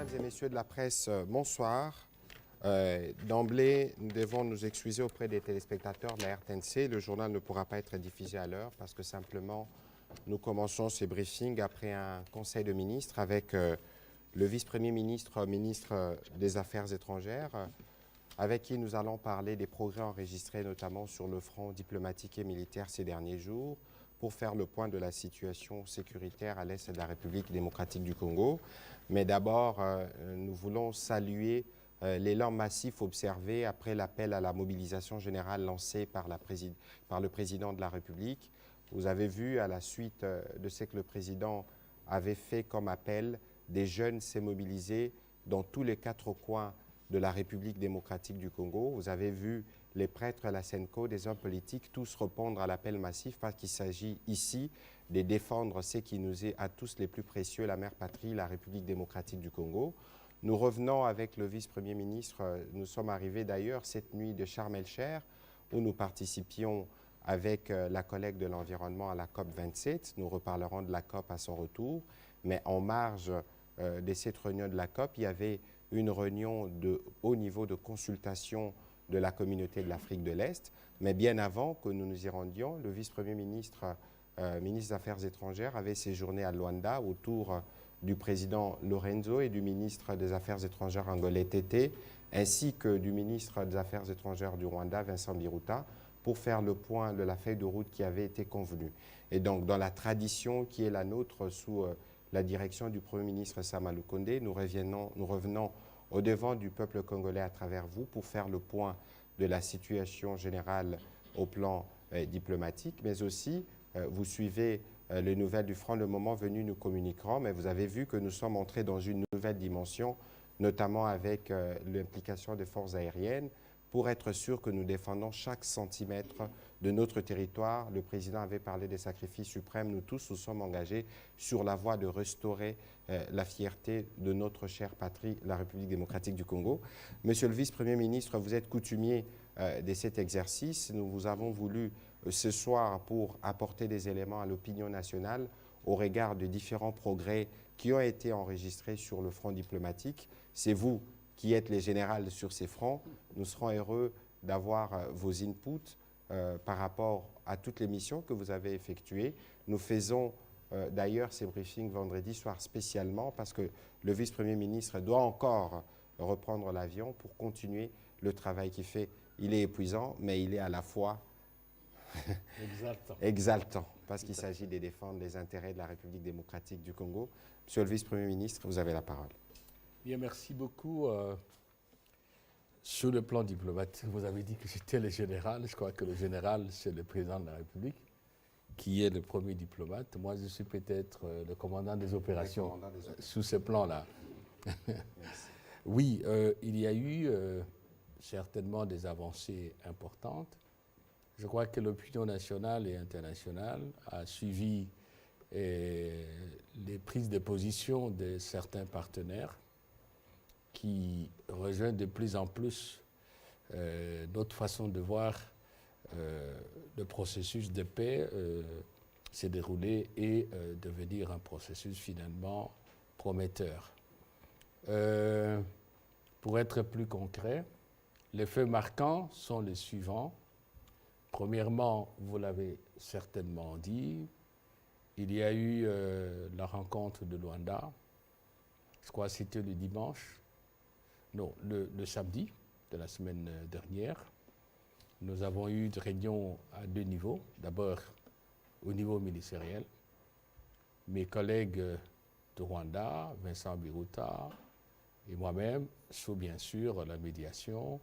Mesdames et messieurs de la presse, bonsoir. D'emblée, nous devons nous excuser auprès des téléspectateurs de la RTNC. Le journal ne pourra pas être diffusé à l'heure parce que simplement, nous commençons ces briefings après un conseil de ministres avec le vice-premier ministre, ministre des Affaires étrangères, avec qui nous allons parler des progrès enregistrés notamment sur le front diplomatique et militaire ces derniers jours, pour faire le point de la situation sécuritaire à l'est de la République démocratique du Congo. Mais d'abord, nous voulons saluer l'élan massif observé après l'appel à la mobilisation générale lancé par le président de la République. Vous avez vu, à la suite de ce que le président avait fait comme appel, des jeunes s'est mobilisés dans tous les 4 coins de la République démocratique du Congo. Vous avez vu les prêtres, la SENCO, des hommes politiques, tous répondre à l'appel massif parce qu'il s'agit ici de défendre ce qui nous est à tous les plus précieux, la mère patrie, la République démocratique du Congo. Nous revenons avec le vice-premier ministre, nous sommes arrivés d'ailleurs cette nuit de Sharm el-Sheikh où nous participions avec la collègue de l'environnement à la COP 27. Nous reparlerons de la COP à son retour, mais en marge de cette réunion de la COP, il y avait une réunion de haut niveau de consultation de la communauté de l'Afrique de l'Est. Mais bien avant que nous nous y rendions, le vice-premier ministre, ministre des Affaires étrangères, avait séjourné à Luanda autour du président Lorenzo et du ministre des Affaires étrangères angolais Tété, ainsi que du ministre des Affaires étrangères du Rwanda, Vincent Biruta, pour faire le point de la feuille de route qui avait été convenue. Et donc, dans la tradition qui est la nôtre sous la direction du Premier ministre Sama Lukonde, nous revenons au devant du peuple congolais à travers vous pour faire le point de la situation générale au plan diplomatique, mais aussi vous suivez les nouvelles du front. Le moment venu, nous communiquerons, mais vous avez vu que nous sommes entrés dans une nouvelle dimension, notamment avec l'implication des forces aériennes, pour être sûr que nous défendons chaque centimètre de notre territoire. Le président avait parlé des sacrifices suprêmes. Nous tous nous sommes engagés sur la voie de restaurer la fierté de notre chère patrie, la République démocratique du Congo. Monsieur le vice-premier ministre, vous êtes coutumier de cet exercice. Nous vous avons voulu ce soir pour apporter des éléments à l'opinion nationale au regard de différents progrès qui ont été enregistrés sur le front diplomatique. C'est vous qui êtes les générales sur ces fronts. Nous serons heureux d'avoir vos inputs par rapport à toutes les missions que vous avez effectuées. Nous faisons d'ailleurs ces briefings vendredi soir spécialement parce que le vice-premier ministre doit encore reprendre l'avion pour continuer le travail qu'il fait. Il est épuisant, mais il est à la fois exaltant parce qu'il s'agit de défendre les intérêts de la République démocratique du Congo. Monsieur le vice-premier ministre, vous avez la parole. Bien, merci beaucoup. Sur le plan diplomatique, vous avez dit que j'étais le général. Je crois que le général, c'est le président de la République, qui est le premier diplomate. Moi, je suis peut-être le commandant des opérations sous ce plan-là. Oui, il y a eu certainement des avancées importantes. Je crois que l'opinion nationale et internationale a suivi les prises de position de certains partenaires qui rejoignent de plus en plus notre façon de voir le processus de paix s'est déroulé et devenir un processus finalement prometteur. Pour être plus concret, les faits marquants sont les suivants. Premièrement, vous l'avez certainement dit, il y a eu la rencontre de Luanda, je crois que c'était le dimanche, non, le samedi de la semaine dernière. Nous avons eu une réunion à 2 niveaux. D'abord, au niveau ministériel. Mes collègues de Rwanda, Vincent Biruta et moi-même, sous bien sûr la médiation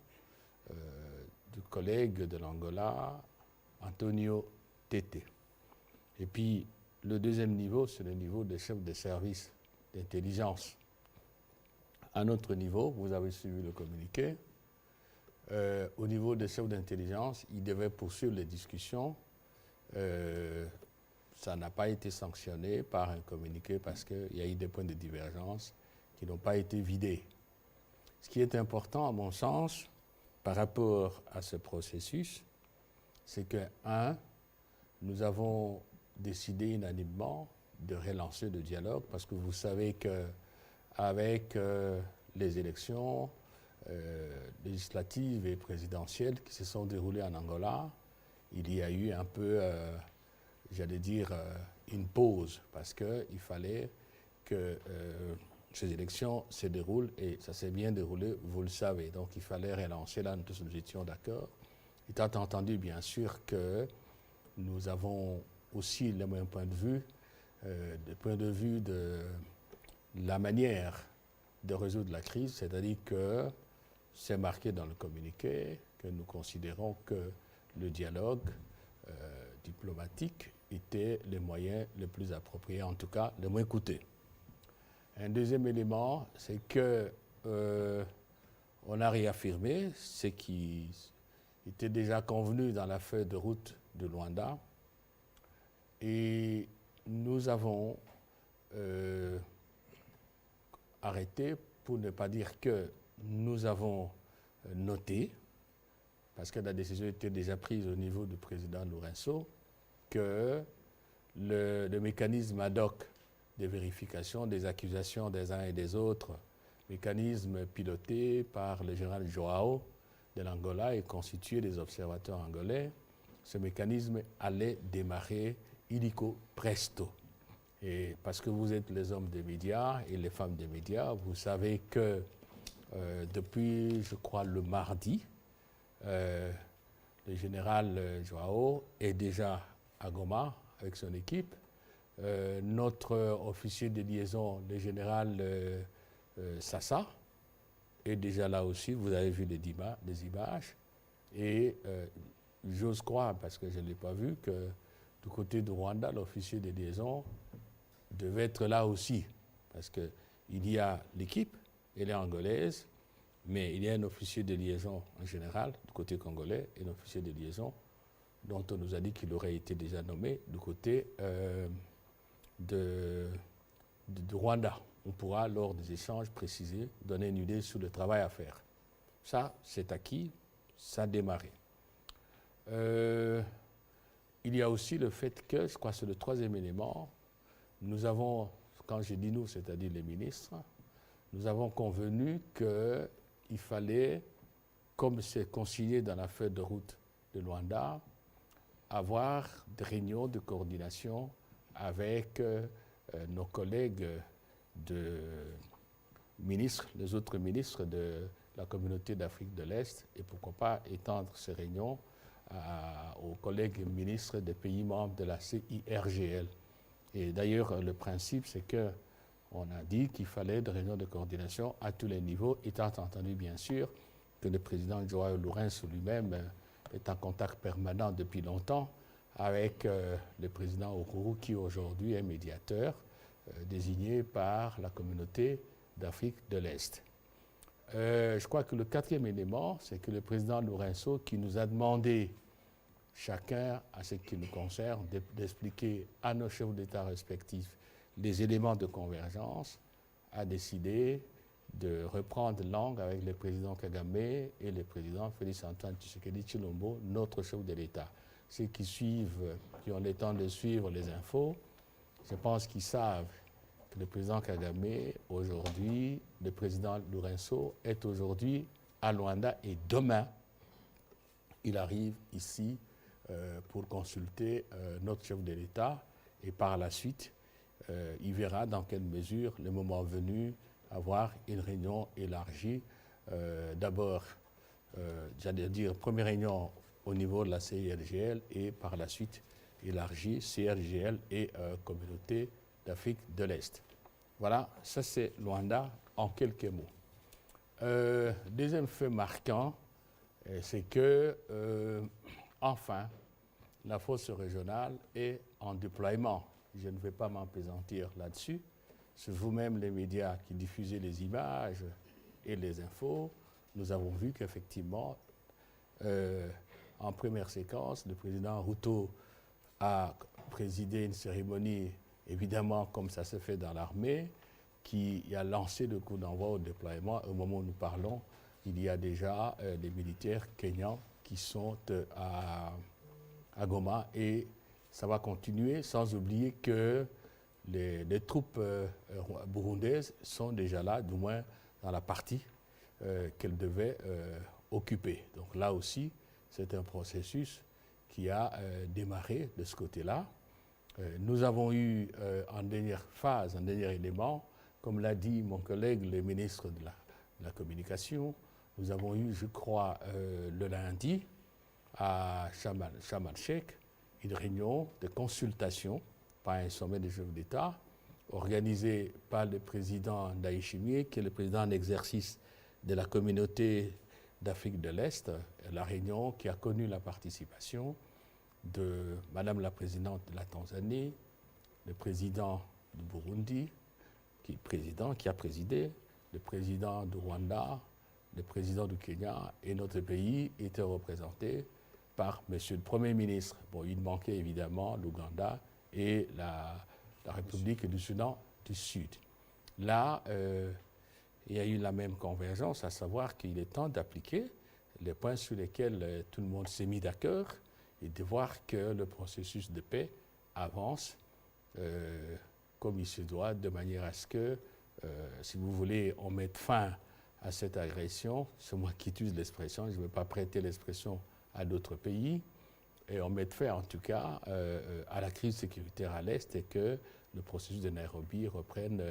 du collègue de l'Angola, Antonio Tété. Et puis, le deuxième niveau, c'est le niveau des chefs de service d'intelligence. À notre niveau, vous avez suivi le communiqué, au niveau des chefs d'intelligence, ils devaient poursuivre les discussions. Ça n'a pas été sanctionné par un communiqué parce qu'il y a eu des points de divergence qui n'ont pas été vidés. Ce qui est important, à mon sens, par rapport à ce processus, c'est que, nous avons décidé unanimement de relancer le dialogue parce que vous savez que avec les élections législatives et présidentielles qui se sont déroulées en Angola. Il y a eu un peu, j'allais dire, une pause parce qu'il fallait que ces élections se déroulent et ça s'est bien déroulé, vous le savez. Donc il fallait relancer là, nous étions d'accord. Étant entendu, bien sûr, que nous avons aussi le même point de vue, de la manière de résoudre la crise, c'est-à-dire que c'est marqué dans le communiqué que nous considérons que le dialogue diplomatique était le moyen le plus approprié, en tout cas le moins coûteux. Un deuxième élément, c'est que on a réaffirmé ce qui était déjà convenu dans la feuille de route de Luanda et nous avons arrêté, pour ne pas dire que nous avons noté, parce que la décision était déjà prise au niveau du président Lourenço, que le mécanisme ad hoc de vérification des accusations des uns et des autres, mécanisme piloté par le général Joao de l'Angola et constitué des observateurs angolais, ce mécanisme allait démarrer illico presto. Et parce que vous êtes les hommes des médias et les femmes des médias, vous savez que depuis, je crois, le mardi, le général Joao est déjà à Goma avec son équipe. Notre officier de liaison, le général Sassa, est déjà là aussi. Vous avez vu des images. Et j'ose croire, parce que je ne l'ai pas vu, que du côté de Rwanda, l'officier de liaison devait être là aussi. Parce qu'il y a l'équipe, elle est angolaise, mais il y a un officier de liaison en général du côté congolais et un officier de liaison dont on nous a dit qu'il aurait été déjà nommé du côté de Rwanda. On pourra, lors des échanges, préciser, donner une idée sur le travail à faire. Ça, c'est acquis, ça a démarré. Il y a aussi le fait que, je crois que c'est le troisième élément, nous avons, quand je dis nous, c'est-à-dire les ministres, nous avons convenu qu'il fallait, comme c'est consigné dans la feuille de route de Luanda, avoir des réunions de coordination avec nos collègues ministres, les autres ministres de la communauté d'Afrique de l'Est, et pourquoi pas étendre ces réunions aux collègues ministres des pays membres de la CIRGL. Et d'ailleurs, le principe, c'est qu'on a dit qu'il fallait des réunions de coordination à tous les niveaux, étant entendu, bien sûr, que le président Joao Lourenço lui-même est en contact permanent depuis longtemps avec le président Uhuru, qui aujourd'hui est médiateur, désigné par la communauté d'Afrique de l'Est. Je crois que le quatrième élément, c'est que le président Lourenço, qui nous a demandé, chacun à ce qui nous concerne, d'expliquer à nos chefs d'État respectifs les éléments de convergence, a décidé de reprendre langue avec le président Kagame et le président Félix-Antoine Tshisekedi Tshilombo, notre chef de l'État. Ceux qui suivent, qui ont le temps de suivre les infos, je pense qu'ils savent que le président Kagame, aujourd'hui, le président Lourenço, est aujourd'hui à Luanda et demain, il arrive ici pour consulter notre chef de l'État et par la suite, il verra dans quelle mesure, le moment venu, avoir une réunion élargie. D'abord, j'allais dire, première réunion au niveau de la CIRGL et par la suite élargie CIRGL et Communauté d'Afrique de l'Est. Voilà, ça c'est Luanda en quelques mots. Deuxième fait marquant, c'est que, enfin, la force régionale est en déploiement. Je ne vais pas m'appesantir là-dessus. C'est vous-même, les médias, qui diffusez les images et les infos. Nous avons vu qu'effectivement, en première séquence, le président Ruto a présidé une cérémonie, évidemment comme ça se fait dans l'armée, qui a lancé le coup d'envoi au déploiement. Au moment où nous parlons, il y a déjà des militaires kenyans qui sont à Goma et ça va continuer, sans oublier que les troupes burundaises sont déjà là, du moins dans la partie qu'elles devaient occuper. Donc là aussi, c'est un processus qui a démarré de ce côté-là. Nous avons eu en dernière phase, en dernier élément, comme l'a dit mon collègue, le ministre de la Communication, nous avons eu, je crois, le lundi, à Sharm el-Sheikh, une réunion de consultation, pas un sommet des chefs d'État, organisé par le président Ndayishimiye, qui est le président en exercice de la communauté d'Afrique de l'Est, la réunion qui a connu la participation de Madame la présidente de la Tanzanie, le président du Burundi, qui a présidé, le président du Rwanda, le président du Kenya, et notre pays était représenté par Monsieur le Premier ministre. Bon, il manquait évidemment l'Ouganda et la République du Soudan du Sud. Là, il y a eu la même convergence, à savoir qu'il est temps d'appliquer les points sur lesquels tout le monde s'est mis d'accord et de voir que le processus de paix avance comme il se doit, de manière à ce que, si vous voulez, on mette fin à cette agression. C'est moi qui utilise l'expression, je ne vais pas prêter l'expression à d'autres pays, et on mette fin en tout cas à la crise sécuritaire à l'Est et que le processus de Nairobi reprenne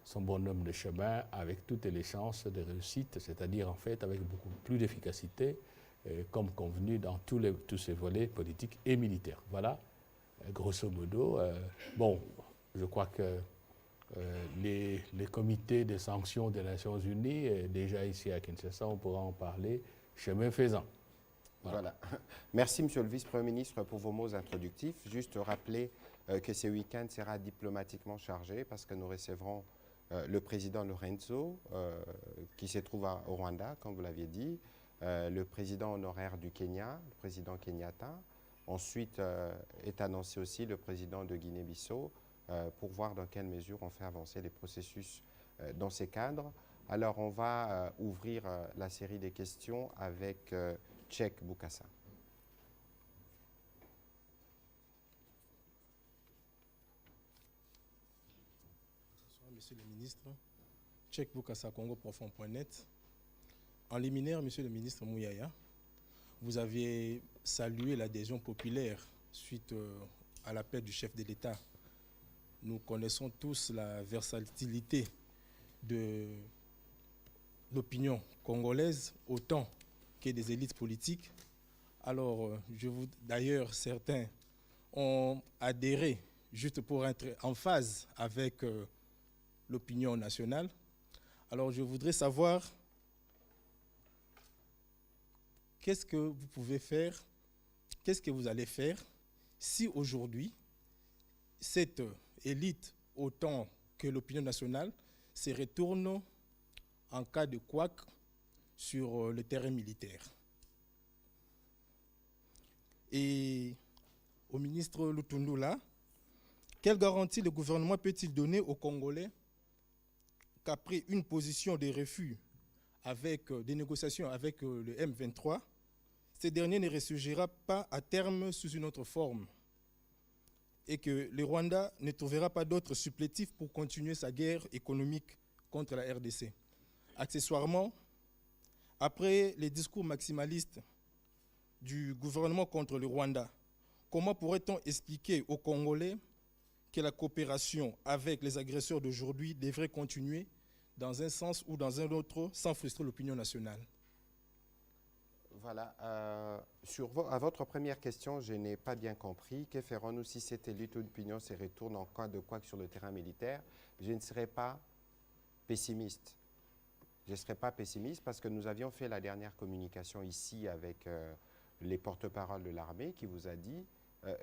son bonhomme de chemin avec toutes les chances de réussite, c'est-à-dire en fait avec beaucoup plus d'efficacité, comme convenu dans tous ces volets politiques et militaires. Voilà, grosso modo. Bon, je crois que les comités de sanctions des Nations Unies, déjà ici à Kinshasa, on pourra en parler chemin faisant. Voilà. Merci, Monsieur le Vice-Premier ministre, pour vos mots introductifs. Juste rappeler que ce week-end sera diplomatiquement chargé parce que nous recevrons le président Lorenzo, qui se trouve au Rwanda, comme vous l'aviez dit, le président honoraire du Kenya, le président Kenyatta. Ensuite est annoncé aussi le président de Guinée-Bissau pour voir dans quelle mesure on fait avancer les processus dans ces cadres. Alors, on va ouvrir la série des questions avec Cheikh Bokassa. Bonsoir, Monsieur le ministre. Cheikh Bokassa, CongoProfond.net. En liminaire, Monsieur le ministre Mouyaya, vous aviez salué l'adhésion populaire suite à l'appel du chef de l'État. Nous connaissons tous la versatilité de l'opinion congolaise, autant que des élites politiques. Alors, d'ailleurs, certains ont adhéré juste pour être en phase avec l'opinion nationale. Alors, je voudrais savoir qu'est-ce que vous pouvez faire, qu'est-ce que vous allez faire si aujourd'hui, cette élite, autant que l'opinion nationale, se retourne en cas de couac sur le terrain militaire. Et au ministre Lutundula, quelle garantie le gouvernement peut-il donner aux Congolais qu'après une position de refus avec des négociations avec le M23, ce dernier ne ressurgira pas à terme sous une autre forme et que le Rwanda ne trouvera pas d'autres supplétifs pour continuer sa guerre économique contre la RDC. Accessoirement, après les discours maximalistes du gouvernement contre le Rwanda, comment pourrait-on expliquer aux Congolais que la coopération avec les agresseurs d'aujourd'hui devrait continuer dans un sens ou dans un autre sans frustrer l'opinion nationale? Voilà. À votre première question, je n'ai pas bien compris. Que ferons-nous si cette élite d'opinion se retourne en cas de couac sur le terrain militaire? Je ne serai pas pessimiste. Je ne serai pas pessimiste parce que nous avions fait la dernière communication ici avec les porte-paroles de l'armée qui vous a dit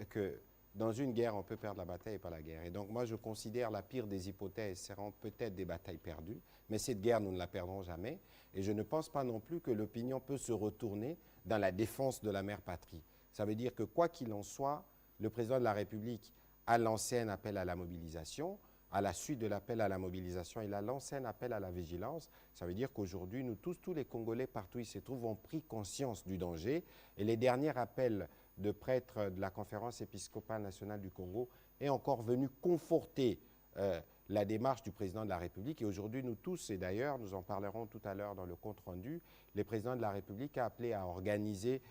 que dans une guerre, on peut perdre la bataille et pas la guerre. Et donc moi, je considère la pire des hypothèses seront peut-être des batailles perdues, mais cette guerre, nous ne la perdrons jamais. Et je ne pense pas non plus que l'opinion peut se retourner dans la défense de la mère patrie. Ça veut dire que quoi qu'il en soit, le président de la République a lancé un appel à la mobilisation. À la suite de l'appel à la mobilisation, il a lancé un appel à la vigilance. Ça veut dire qu'aujourd'hui, nous tous les Congolais, partout où ils se trouvent, ont pris conscience du danger. Et les derniers appels de prêtres de la Conférence épiscopale nationale du Congo est encore venu conforter la démarche du président de la République. Et aujourd'hui, nous tous, et d'ailleurs, nous en parlerons tout à l'heure dans le compte-rendu, le président de la République a appelé à organiser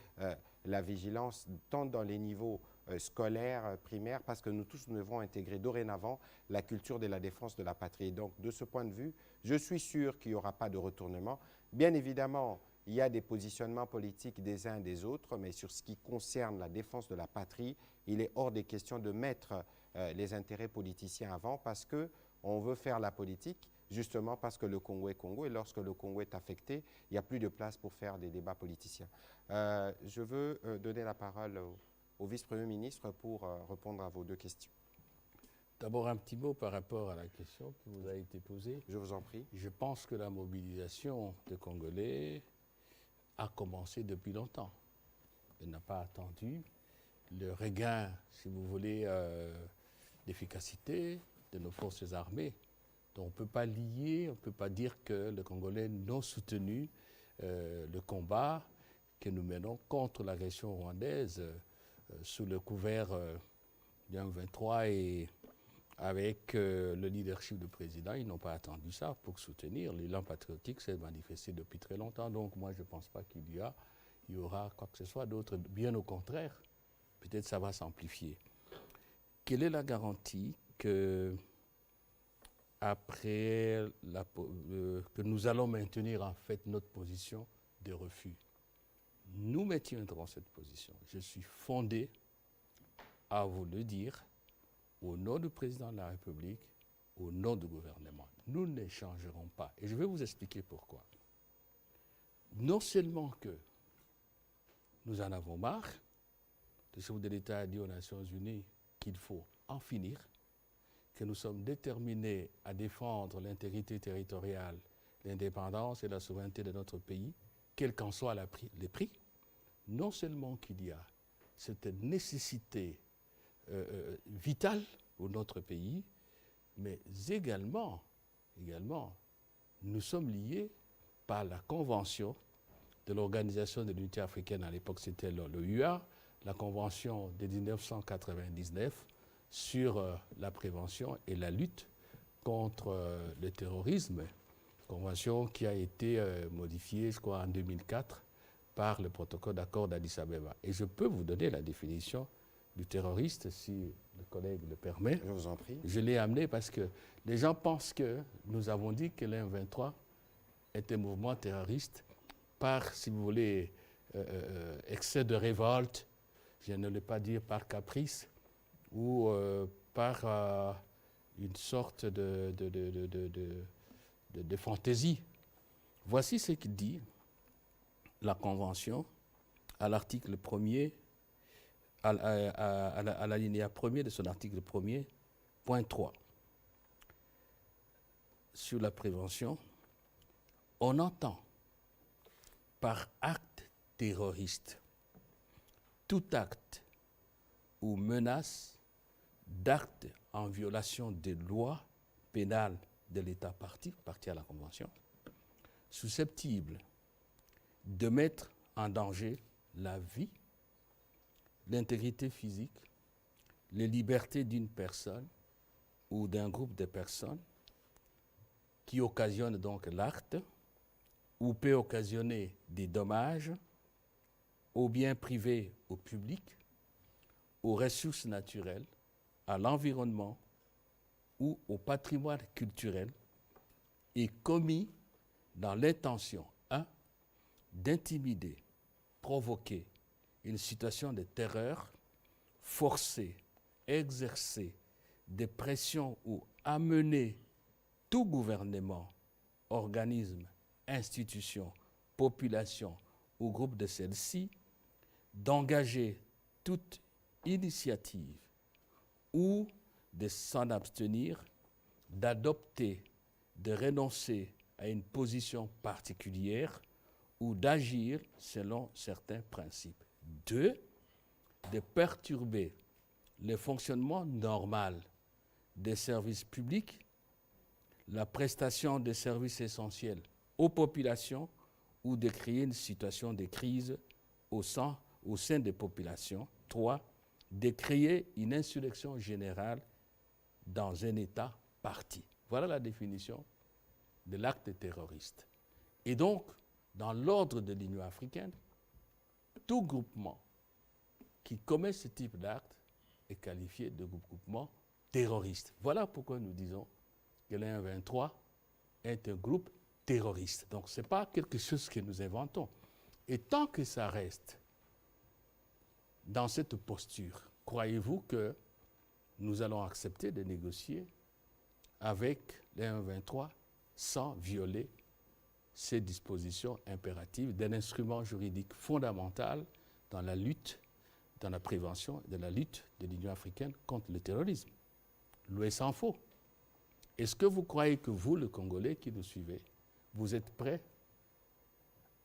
la vigilance tant dans les niveaux scolaires, primaires, parce que nous tous, nous devons intégrer dorénavant la culture de la défense de la patrie. Et donc, de ce point de vue, je suis sûr qu'il n'y aura pas de retournement. Bien évidemment, il y a des positionnements politiques des uns et des autres, mais sur ce qui concerne la défense de la patrie, il est hors des questions de mettre les intérêts politiciens avant, parce qu'on veut faire la politique, justement parce que le Congo est Congo, et lorsque le Congo est affecté, il n'y a plus de place pour faire des débats politiciens. Je veux donner la parole au vice-premier ministre pour répondre à vos deux questions. D'abord, un petit mot par rapport à la question qui vous a été posée. Je vous en prie. Je pense que la mobilisation des Congolais a commencé depuis longtemps. Elle n'a pas attendu le regain, si vous voulez, d'efficacité de nos forces armées. Donc on ne peut pas lier, on ne peut pas dire que les Congolais n'ont soutenu le combat que nous menons contre l'agression rwandaise sous le couvert du M23 et avec le leadership du président. Ils n'ont pas attendu ça pour soutenir. L'élan patriotique s'est manifesté depuis très longtemps. Donc moi, je ne pense pas qu'il y aura quoi que ce soit d'autre. Bien au contraire, peut-être ça va s'amplifier. Quelle est la garantie que que nous allons maintenir en fait notre position de refus? Nous maintiendrons cette position. Je suis fondé à vous le dire au nom du président de la République, au nom du gouvernement. Nous ne changerons pas. Et je vais vous expliquer pourquoi. Non seulement que nous en avons marre, le chef de l'État a dit aux Nations Unies qu'il faut en finir, que nous sommes déterminés à défendre l'intégrité territoriale, l'indépendance et la souveraineté de notre pays, quels qu'en soient les prix. Non seulement qu'il y a cette nécessité vitale pour notre pays, mais également, nous sommes liés par la Convention de l'Organisation de l'Unité africaine, à l'époque c'était le UA, la Convention de 1999 sur la prévention et la lutte contre le terrorisme, convention qui a été modifiée, je crois, en 2004 par le protocole d'accord d'Addis Abeba. Et je peux vous donner la définition du terroriste, si le collègue le permet. Je vous en prie. Je l'ai amené parce que les gens pensent que nous avons dit que l'M23 est un mouvement terroriste par, si vous voulez, excès de révolte, je ne l'ai pas dire par caprice, ou par une sorte de fantaisie. Voici ce qu'il dit la Convention à l'article 1er, à l'alinéa 1er de son article 1er, point 3. Sur la prévention, on entend par acte terroriste tout acte ou menace d'actes en violation des lois pénales de l'État parti à la Convention, susceptible de mettre en danger la vie, l'intégrité physique, les libertés d'une personne ou d'un groupe de personnes qui occasionne donc l'acte ou peut occasionner des dommages aux biens privés, au public, aux ressources naturelles, à l'environnement ou au patrimoine culturel est commis dans l'intention 1. D'intimider, provoquer une situation de terreur, forcer, exercer des pressions ou amener tout gouvernement, organisme, institution, population ou groupe de celle-ci d'engager toute initiative ou de s'en abstenir, d'adopter, de renoncer à une position particulière ou d'agir selon certains principes. 2. De perturber le fonctionnement normal des services publics, la prestation de services essentiels aux populations ou de créer une situation de crise au sein des populations. 3. De créer une insurrection générale dans un État partie. Voilà la définition de l'acte terroriste. Et donc, dans l'ordre de l'Union africaine, tout groupement qui commet ce type d'acte est qualifié de groupement terroriste. Voilà pourquoi nous disons que le 1-23 est un groupe terroriste. Donc, ce n'est pas quelque chose que nous inventons. Et tant que ça reste dans cette posture, croyez-vous que nous allons accepter de négocier avec les 1-23 sans violer ces dispositions impératives d'un instrument juridique fondamental dans la lutte, dans la prévention de la lutte de l'Union africaine contre le terrorisme? Loué s'en faut. Est-ce que vous croyez que vous, le Congolais qui nous suivez, vous êtes prêts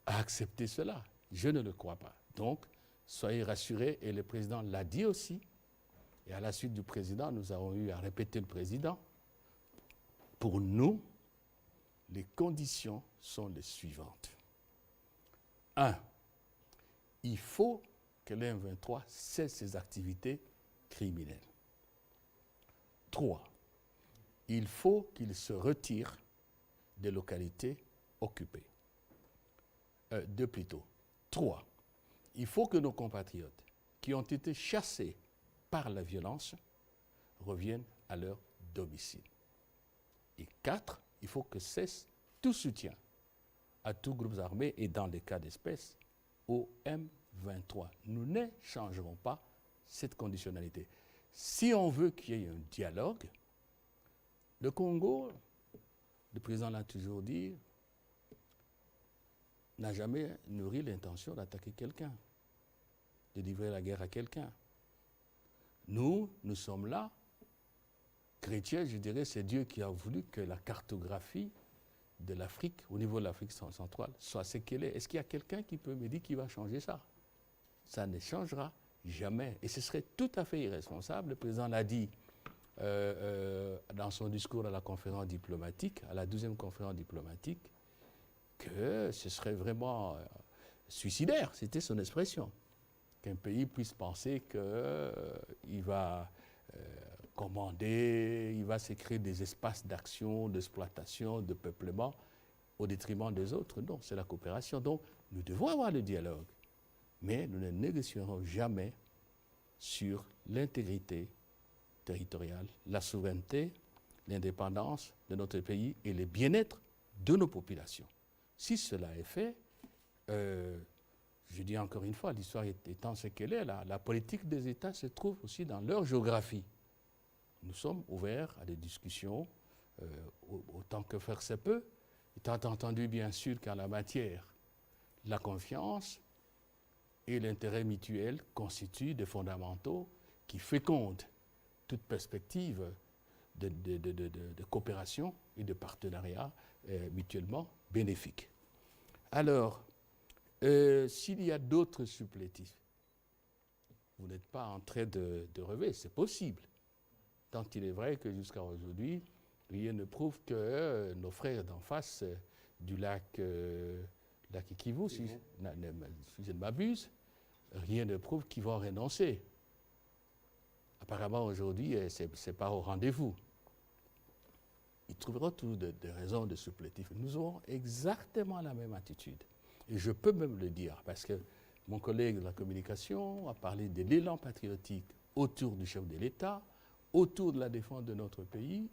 à accepter cela? Je ne le crois pas. Donc, soyez rassurés, et le président l'a dit aussi, et à la suite du président, nous avons eu à répéter le président. Pour nous, les conditions sont les suivantes. 1. Il faut que le M23 cesse ses activités criminelles. 3. Il faut qu'il se retire des localités occupées. 2 plutôt. 3. Il faut que nos compatriotes qui ont été chassés par la violence reviennent à leur domicile. Et 4, il faut que cesse tout soutien à tous groupes armés et dans les cas d'espèce au M23. Nous ne changerons pas cette conditionnalité. Si on veut qu'il y ait un dialogue, le Congo, le président l'a toujours dit, n'a jamais nourri l'intention d'attaquer quelqu'un, de livrer la guerre à quelqu'un. Nous sommes là. Chrétien, je dirais, c'est Dieu qui a voulu que la cartographie de l'Afrique, au niveau de l'Afrique centrale, soit ce qu'elle est. Est-ce qu'il y a quelqu'un qui peut me dire qu'il va changer ça? Ça ne changera jamais. Et ce serait tout à fait irresponsable. Le président l'a dit dans son discours à la conférence diplomatique, à la 12e conférence diplomatique, que ce serait vraiment suicidaire, c'était son expression, qu'un pays puisse penser qu'il va commander, il va se créer des espaces d'action, d'exploitation, de peuplement au détriment des autres. Non, c'est la coopération. Donc, nous devons avoir le dialogue, mais nous ne négocierons jamais sur l'intégrité territoriale, la souveraineté, l'indépendance de notre pays et le bien-être de nos populations. Si cela est fait, je dis encore une fois, l'histoire étant ce qu'elle est, la politique des États se trouve aussi dans leur géographie. Nous sommes ouverts à des discussions autant que faire se peut, étant entendu bien sûr qu'en la matière, la confiance et l'intérêt mutuel constituent des fondamentaux qui fécondent toute perspective de coopération et de partenariat mutuellement bénéfiques. Alors, s'il y a d'autres supplétifs, vous n'êtes pas en train de rêver, c'est possible. Tant il est vrai que jusqu'à aujourd'hui, rien ne prouve que nos frères d'en face du lac Kivu, si je ne m'abuse, rien ne prouve qu'ils vont renoncer. Apparemment, aujourd'hui, ce n'est pas au rendez-vous. Ils trouveront toujours des raisons de supplétif. Nous aurons exactement la même attitude. Et je peux même le dire, parce que mon collègue de la communication a parlé de l'élan patriotique autour du chef de l'État, autour de la défense de notre pays.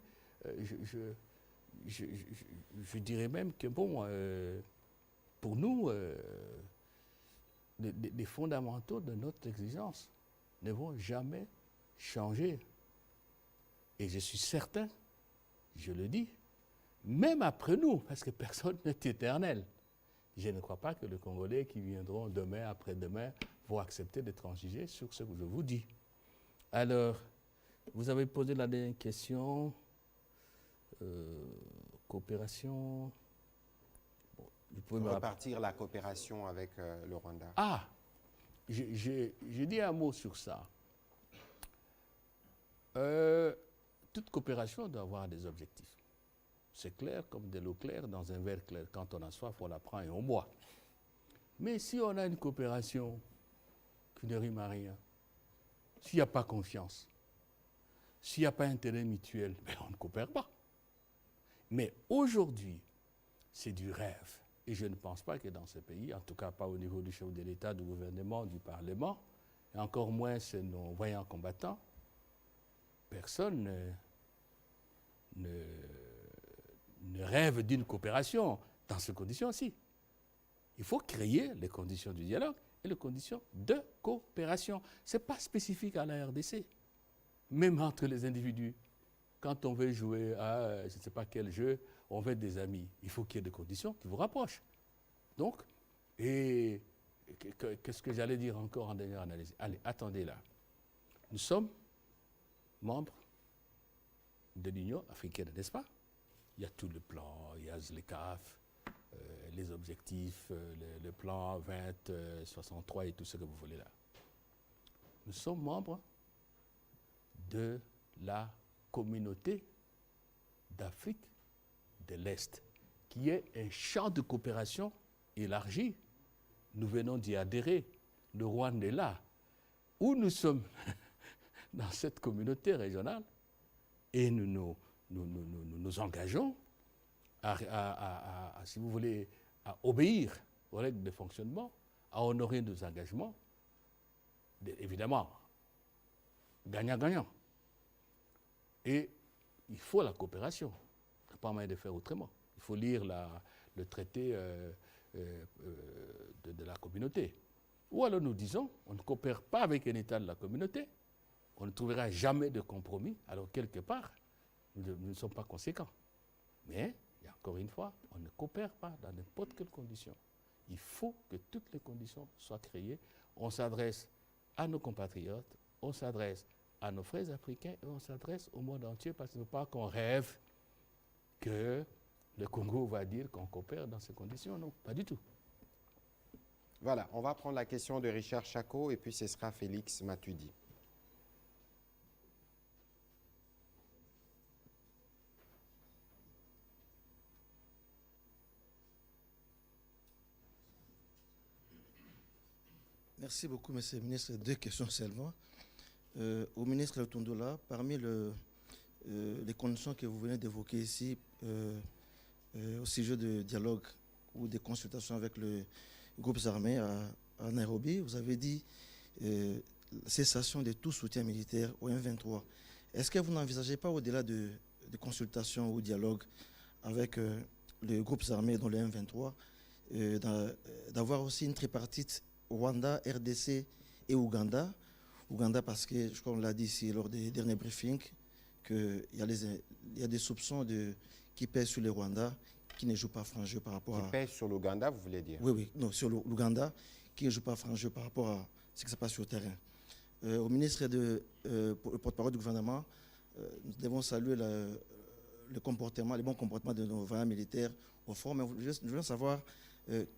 Je dirais même que, bon, pour nous, les fondamentaux de notre exigence ne vont jamais changer. Et je suis certain, je le dis, même après nous, parce que personne n'est éternel, je ne crois pas que les Congolais qui viendront demain, après-demain, vont accepter de transiger sur ce que je vous dis. Alors, vous avez posé la dernière question. Coopération. Bon, vous pouvez repartir la coopération avec le Rwanda. Ah, j'ai dit un mot sur ça. Toute coopération doit avoir des objectifs. C'est clair comme de l'eau claire dans un verre clair. Quand on a soif, on la prend et on boit. Mais si on a une coopération qui ne rime à rien, s'il n'y a pas confiance, S'il n'y a pas intérêt mutuel, ben on ne coopère pas. Mais aujourd'hui, c'est du rêve. Et je ne pense pas que dans ce pays, en tout cas pas au niveau du chef de l'État, du gouvernement, du Parlement, et encore moins c'est nos voyants combattants, personne ne rêve d'une coopération dans ces conditions-ci. Il faut créer les conditions du dialogue et les conditions de coopération. Ce n'est pas spécifique à la RDC, même entre les individus. Quand on veut jouer à je ne sais pas quel jeu, on veut être des amis. Il faut qu'il y ait des conditions qui vous rapprochent. Donc, et qu'est-ce que j'allais dire encore en dernière analyse? Allez, attendez là. Nous sommes membres de l'Union africaine, n'est-ce pas? Il y a tout le plan, il y a ZLECAf, les objectifs, le plan 2063 et tout ce que vous voulez là. Nous sommes membres de la communauté d'Afrique de l'Est, qui est un champ de coopération élargi. Nous venons d'y adhérer. Le Rwanda est là. Où nous sommes dans cette communauté régionale et nous nous engageons si vous voulez, à obéir aux règles de fonctionnement, à honorer nos engagements, évidemment, gagnant-gagnant. Et il faut la coopération. Il n'y a pas moyen de faire autrement. Il faut lire le traité de la communauté. Ou alors nous disons, on ne coopère pas avec un État de la communauté, on ne trouvera jamais de compromis, alors quelque part, nous ne sommes pas conséquents. Mais, et encore une fois, on ne coopère pas dans n'importe quelle condition. Il faut que toutes les conditions soient créées. On s'adresse à nos compatriotes, on s'adresse à nos frères africains et on s'adresse au monde entier parce qu'il ne faut pas qu'on rêve que le Congo va dire qu'on coopère dans ces conditions. Non, pas du tout. Voilà, on va prendre la question de Richard Chacot et puis ce sera Félix Matuidi. Merci beaucoup, Monsieur le ministre. Deux questions seulement. Au ministre Lutundola, parmi les conditions que vous venez d'évoquer ici, au sujet de dialogue ou des consultations avec les groupes armés à Nairobi, vous avez dit cessation de tout soutien militaire au M23. Est-ce que vous n'envisagez pas, au-delà de consultations ou dialogue avec les groupes armés dans le M23, d'avoir aussi une tripartite Rwanda, RDC et Ouganda. Ouganda parce que, comme on l'a dit ici lors des derniers briefings, qu'il y a des soupçons qui pèsent sur les Rwandais qui ne jouent pas franc jeu par rapport à... Qui pèsent sur l'Ouganda, vous voulez dire? Oui, non, sur l'Ouganda, qui ne joue pas franc jeu par rapport à ce qui se passe sur le terrain. Au ministre le porte-parole du gouvernement, nous devons saluer les bons comportements de nos voyants militaires au fond, mais je veux savoir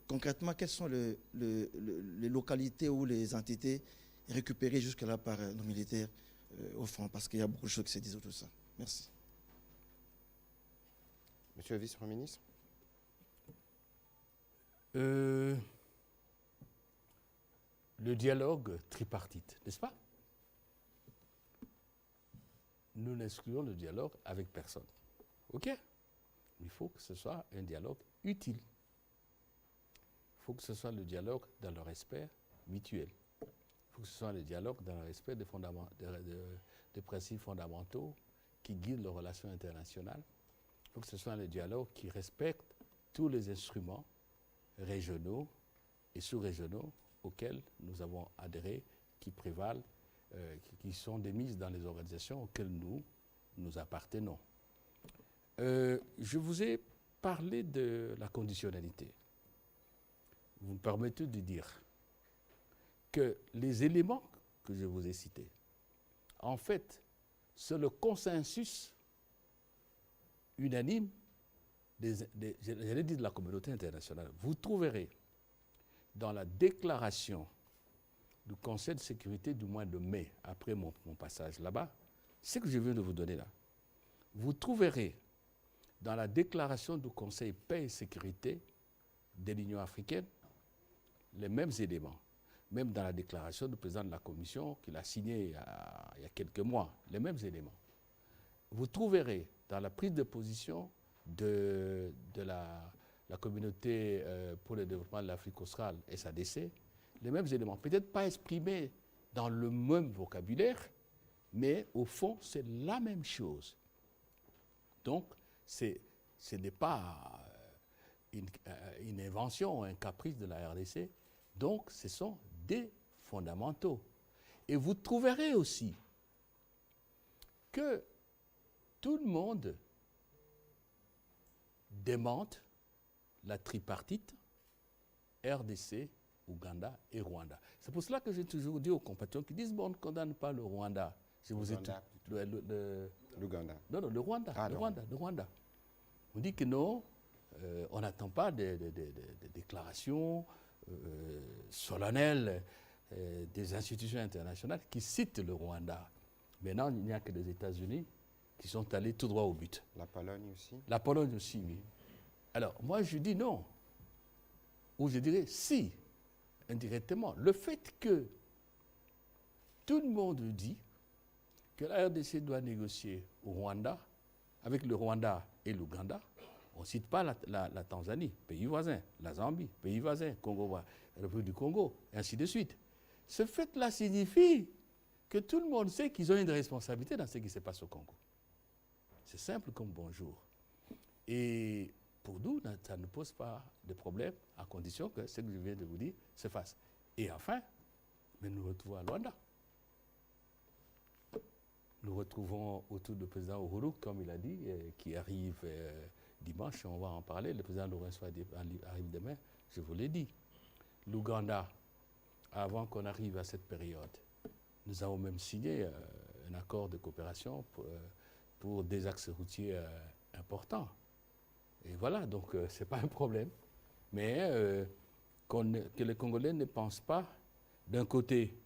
concrètement quelles sont les localités ou les entités récupérées jusque-là par nos militaires au front, parce qu'il y a beaucoup de choses qui se disent autour de ça. Merci. Monsieur le vice-premier ministre. Le dialogue tripartite, n'est-ce pas? Nous n'excluons le dialogue avec personne. OK? Il faut que ce soit un dialogue utile. Il faut que ce soit le dialogue dans le respect mutuel. Il faut que ce soit le dialogue dans le respect des principes fondamentaux qui guident les relations internationales. Il faut que ce soit le dialogue qui respecte tous les instruments régionaux et sous-régionaux auxquels nous avons adhéré, qui prévalent, qui sont démises dans les organisations auxquelles nous appartenons. Je vous ai parlé de la conditionnalité. Vous me permettez de dire que les éléments que je vous ai cités, en fait, c'est le consensus unanime j'allais dire de la communauté internationale. Vous trouverez dans la déclaration du Conseil de sécurité du mois de mai, après mon passage là-bas, ce que je viens de vous donner là, vous trouverez dans la déclaration du Conseil paix et sécurité de l'Union africaine les mêmes éléments. Même dans la déclaration du président de la Commission qu'il a signée il y a quelques mois, les mêmes éléments. vous trouverez dans la prise de position de la communauté pour le développement de l'Afrique australe, SADC, les mêmes éléments. Peut-être pas exprimés dans le même vocabulaire, mais au fond, c'est la même chose. Donc, ce n'est pas une invention, un caprice de la RDC. Donc, ce sont des fondamentaux. Et vous trouverez aussi que tout le monde démente la tripartite RDC, Ouganda et Rwanda. C'est pour cela que j'ai toujours dit aux compatriotes qui disent bon, on ne condamne pas le Rwanda. Je vous ai L'Ouganda. Non, le Rwanda. Ah, le Rwanda. On dit que non, on n'attend pas des déclarations solennelles des institutions internationales qui citent le Rwanda. Maintenant, il n'y a que les États-Unis qui sont allés tout droit au but. La Pologne aussi. La Pologne aussi, oui. Alors, moi, je dis non. Ou je dirais si, indirectement. Le fait que tout le monde dit que la RDC doit négocier au Rwanda, avec le Rwanda et l'Ouganda, on ne cite pas la Tanzanie, pays voisin, la Zambie, pays voisin, Congo, République du Congo, et ainsi de suite. Ce fait-là signifie que tout le monde sait qu'ils ont une responsabilité dans ce qui se passe au Congo. C'est simple comme bonjour. Et pour nous, ça ne pose pas de problème, à condition que ce que je viens de vous dire se fasse. Et enfin, mais nous retrouvons à Luanda. Nous retrouvons autour du président Uhuru, comme il a dit, qui arrive dimanche, on va en parler. Le président Lourenço arrive demain, je vous l'ai dit. L'Ouganda, avant qu'on arrive à cette période, nous avons même signé un accord de coopération pour des axes routiers importants. Et voilà, donc ce n'est pas un problème. Mais que les Congolais ne pensent pas, d'un côté,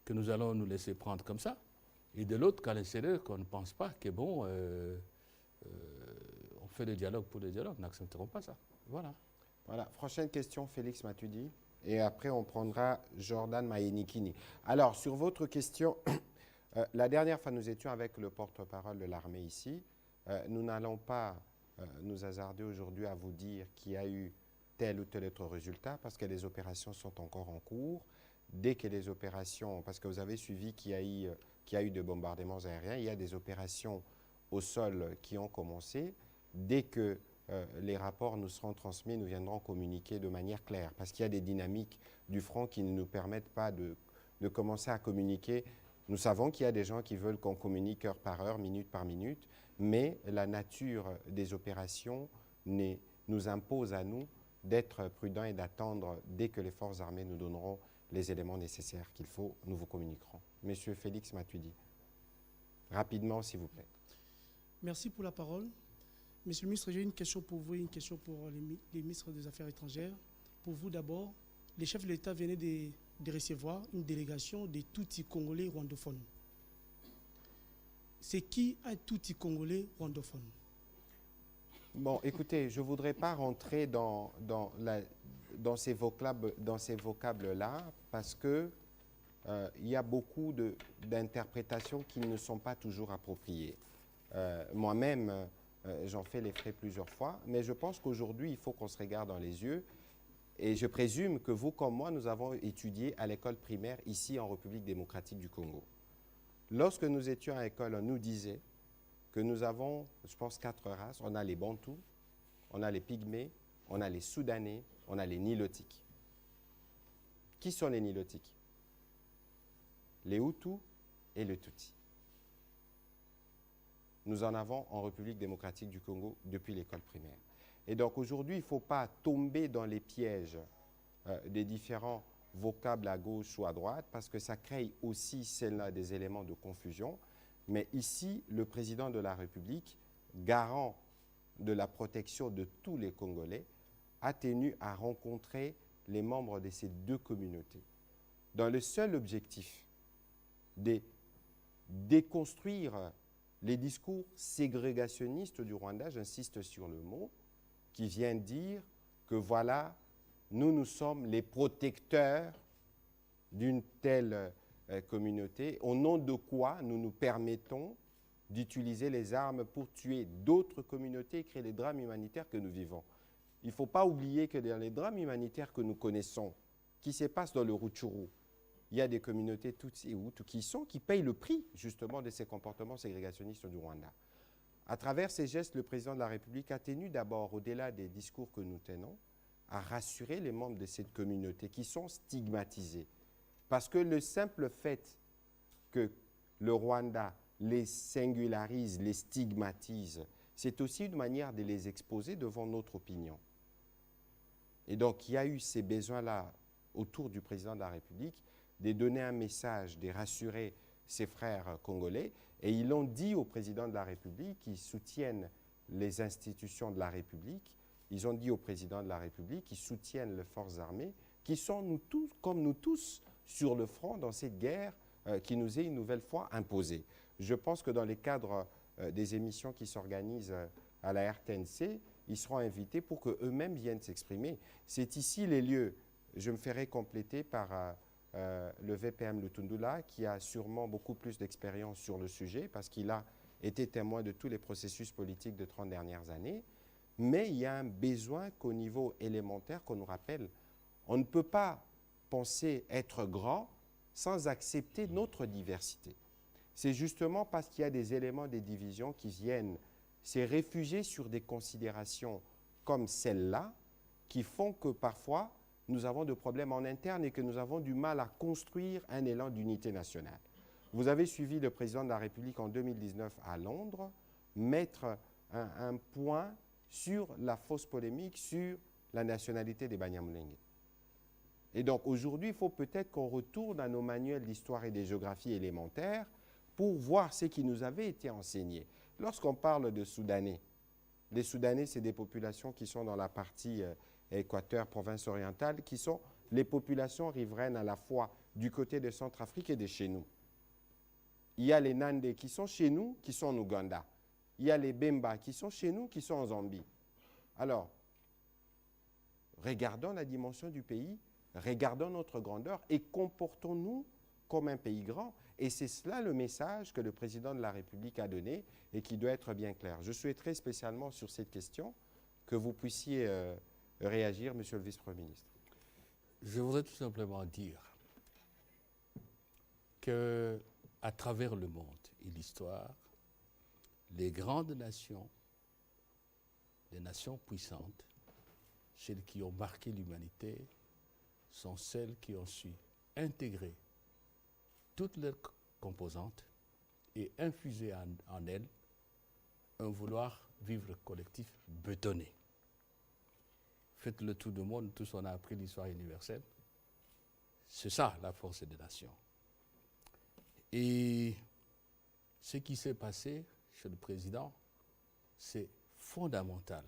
que nous allons nous laisser prendre comme ça, et de l'autre, qu'à l'extérieur, qu'on ne pense pas que bon, on fait le dialogue pour le dialogue, nous n'accepterons pas ça. Voilà. Voilà. Prochaine question, Félix Matuidi. Et après, on prendra Jordan Mayenikini. Alors, sur votre question, la dernière fois, nous étions avec le porte-parole de l'armée ici. Nous n'allons pas nous hasarder aujourd'hui à vous dire qu'il y a eu tel ou tel autre résultat parce que les opérations sont encore en cours. Dès que les opérations, parce que vous avez suivi qu'il y a eu de bombardements aériens, il y a des opérations au sol qui ont commencé. Dès que les rapports nous seront transmis, nous viendrons communiquer de manière claire, parce qu'il y a des dynamiques du front qui ne nous permettent pas de commencer à communiquer. Nous savons qu'il y a des gens qui veulent qu'on communique heure par heure, minute par minute, mais la nature des opérations nous impose à nous d'être prudents et d'attendre dès que les forces armées nous donneront les éléments nécessaires qu'il faut, nous vous communiquerons. Monsieur Félix Matuidi, rapidement s'il vous plaît. Merci pour la parole. Monsieur le ministre, j'ai une question pour vous et une question pour les ministres des Affaires étrangères. Pour vous d'abord, les chefs de l'État venaient de recevoir une délégation des Tutsis congolais rwandophones. C'est qui un Tutsi congolais rwandophone? Bon, écoutez, je ne voudrais pas rentrer dans ces vocables-là parce qu'il y a beaucoup d'interprétations qui ne sont pas toujours appropriées. Moi-même, j'en fais les frais plusieurs fois, mais je pense qu'aujourd'hui, il faut qu'on se regarde dans les yeux. Et je présume que vous, comme moi, nous avons étudié à l'école primaire ici en République démocratique du Congo. Lorsque nous étions à l'école, on nous disait que nous avons, je pense, 4 races. On a les Bantous, on a les Pygmées, on a les Soudanais, on a les Nilotiques. Qui sont les Nilotiques? Les Hutus et les Tutsis. Nous en avons en République démocratique du Congo depuis l'école primaire. Et donc aujourd'hui, il ne faut pas tomber dans les pièges des différents vocables à gauche ou à droite parce que ça crée aussi celle-là des éléments de confusion. Mais ici, le président de la République, garant de la protection de tous les Congolais, a tenu à rencontrer les membres de ces deux communautés dans le seul objectif de déconstruire les discours ségrégationnistes du Rwanda, j'insiste sur le mot, qui vient dire que voilà, nous sommes les protecteurs d'une telle communauté, au nom de quoi nous nous permettons d'utiliser les armes pour tuer d'autres communautés et créer les drames humanitaires que nous vivons. Il ne faut pas oublier que dans les drames humanitaires que nous connaissons, qui se passent dans le Rutshuru, il y a des communautés Tutsi et Hutu qui payent le prix justement de ces comportements ségrégationnistes du Rwanda. À travers ces gestes, le président de la République a tenu d'abord, au-delà des discours que nous tenons, à rassurer les membres de cette communauté qui sont stigmatisés. Parce que le simple fait que le Rwanda les singularise, les stigmatise, c'est aussi une manière de les exposer devant notre opinion. Et donc, il y a eu ces besoins-là autour du président de la République de donner un message, de rassurer ses frères congolais. Et ils l'ont dit au président de la République, ils soutiennent les institutions de la République. Ils ont dit au président de la République qu'ils soutiennent les forces armées, qui sont nous tous, comme nous tous, sur le front dans cette guerre qui nous est une nouvelle fois imposée. Je pense que dans les cadres des émissions qui s'organisent à la RTNC, ils seront invités pour qu'eux-mêmes viennent s'exprimer. C'est ici les lieux. Je me ferai compléter par le VPM Lutundula, qui a sûrement beaucoup plus d'expérience sur le sujet, parce qu'il a été témoin de tous les processus politiques de 30 dernières années. Mais il y a un besoin qu'au niveau élémentaire, qu'on nous rappelle, on ne peut pas penser être grand sans accepter notre diversité. C'est justement parce qu'il y a des éléments des divisions qui viennent se réfugier sur des considérations comme celle-là, qui font que parfois nous avons des problèmes en interne et que nous avons du mal à construire un élan d'unité nationale. Vous avez suivi le président de la République en 2019 à Londres mettre un point sur la fausse polémique sur la nationalité des Banyamulenge. Et donc aujourd'hui, il faut peut-être qu'on retourne à nos manuels d'histoire et de géographie élémentaires pour voir ce qui nous avait été enseigné. Lorsqu'on parle de Soudanais, les Soudanais, c'est des populations qui sont dans la partie Équateur, province orientale, qui sont les populations riveraines à la fois du côté de Centrafrique et de chez nous. Il y a les Nandés qui sont chez nous, qui sont en Ouganda. Il y a les Bemba qui sont chez nous, qui sont en Zambie. Alors, regardons la dimension du pays, regardons notre grandeur et comportons-nous comme un pays grand. Et c'est cela le message que le président de la République a donné et qui doit être bien clair. Je souhaiterais spécialement sur cette question que vous puissiez réagir, Monsieur le Vice-Premier ministre. Je voudrais tout simplement dire qu'à travers le monde et l'histoire, les grandes nations, les nations puissantes, celles qui ont marqué l'humanité, sont celles qui ont su intégrer toutes leurs composantes et infuser en elles un vouloir vivre collectif bétonné. Faites le tour du monde, tous on a appris l'histoire universelle. C'est ça la force des nations. Et ce qui s'est passé chez le président, c'est fondamental.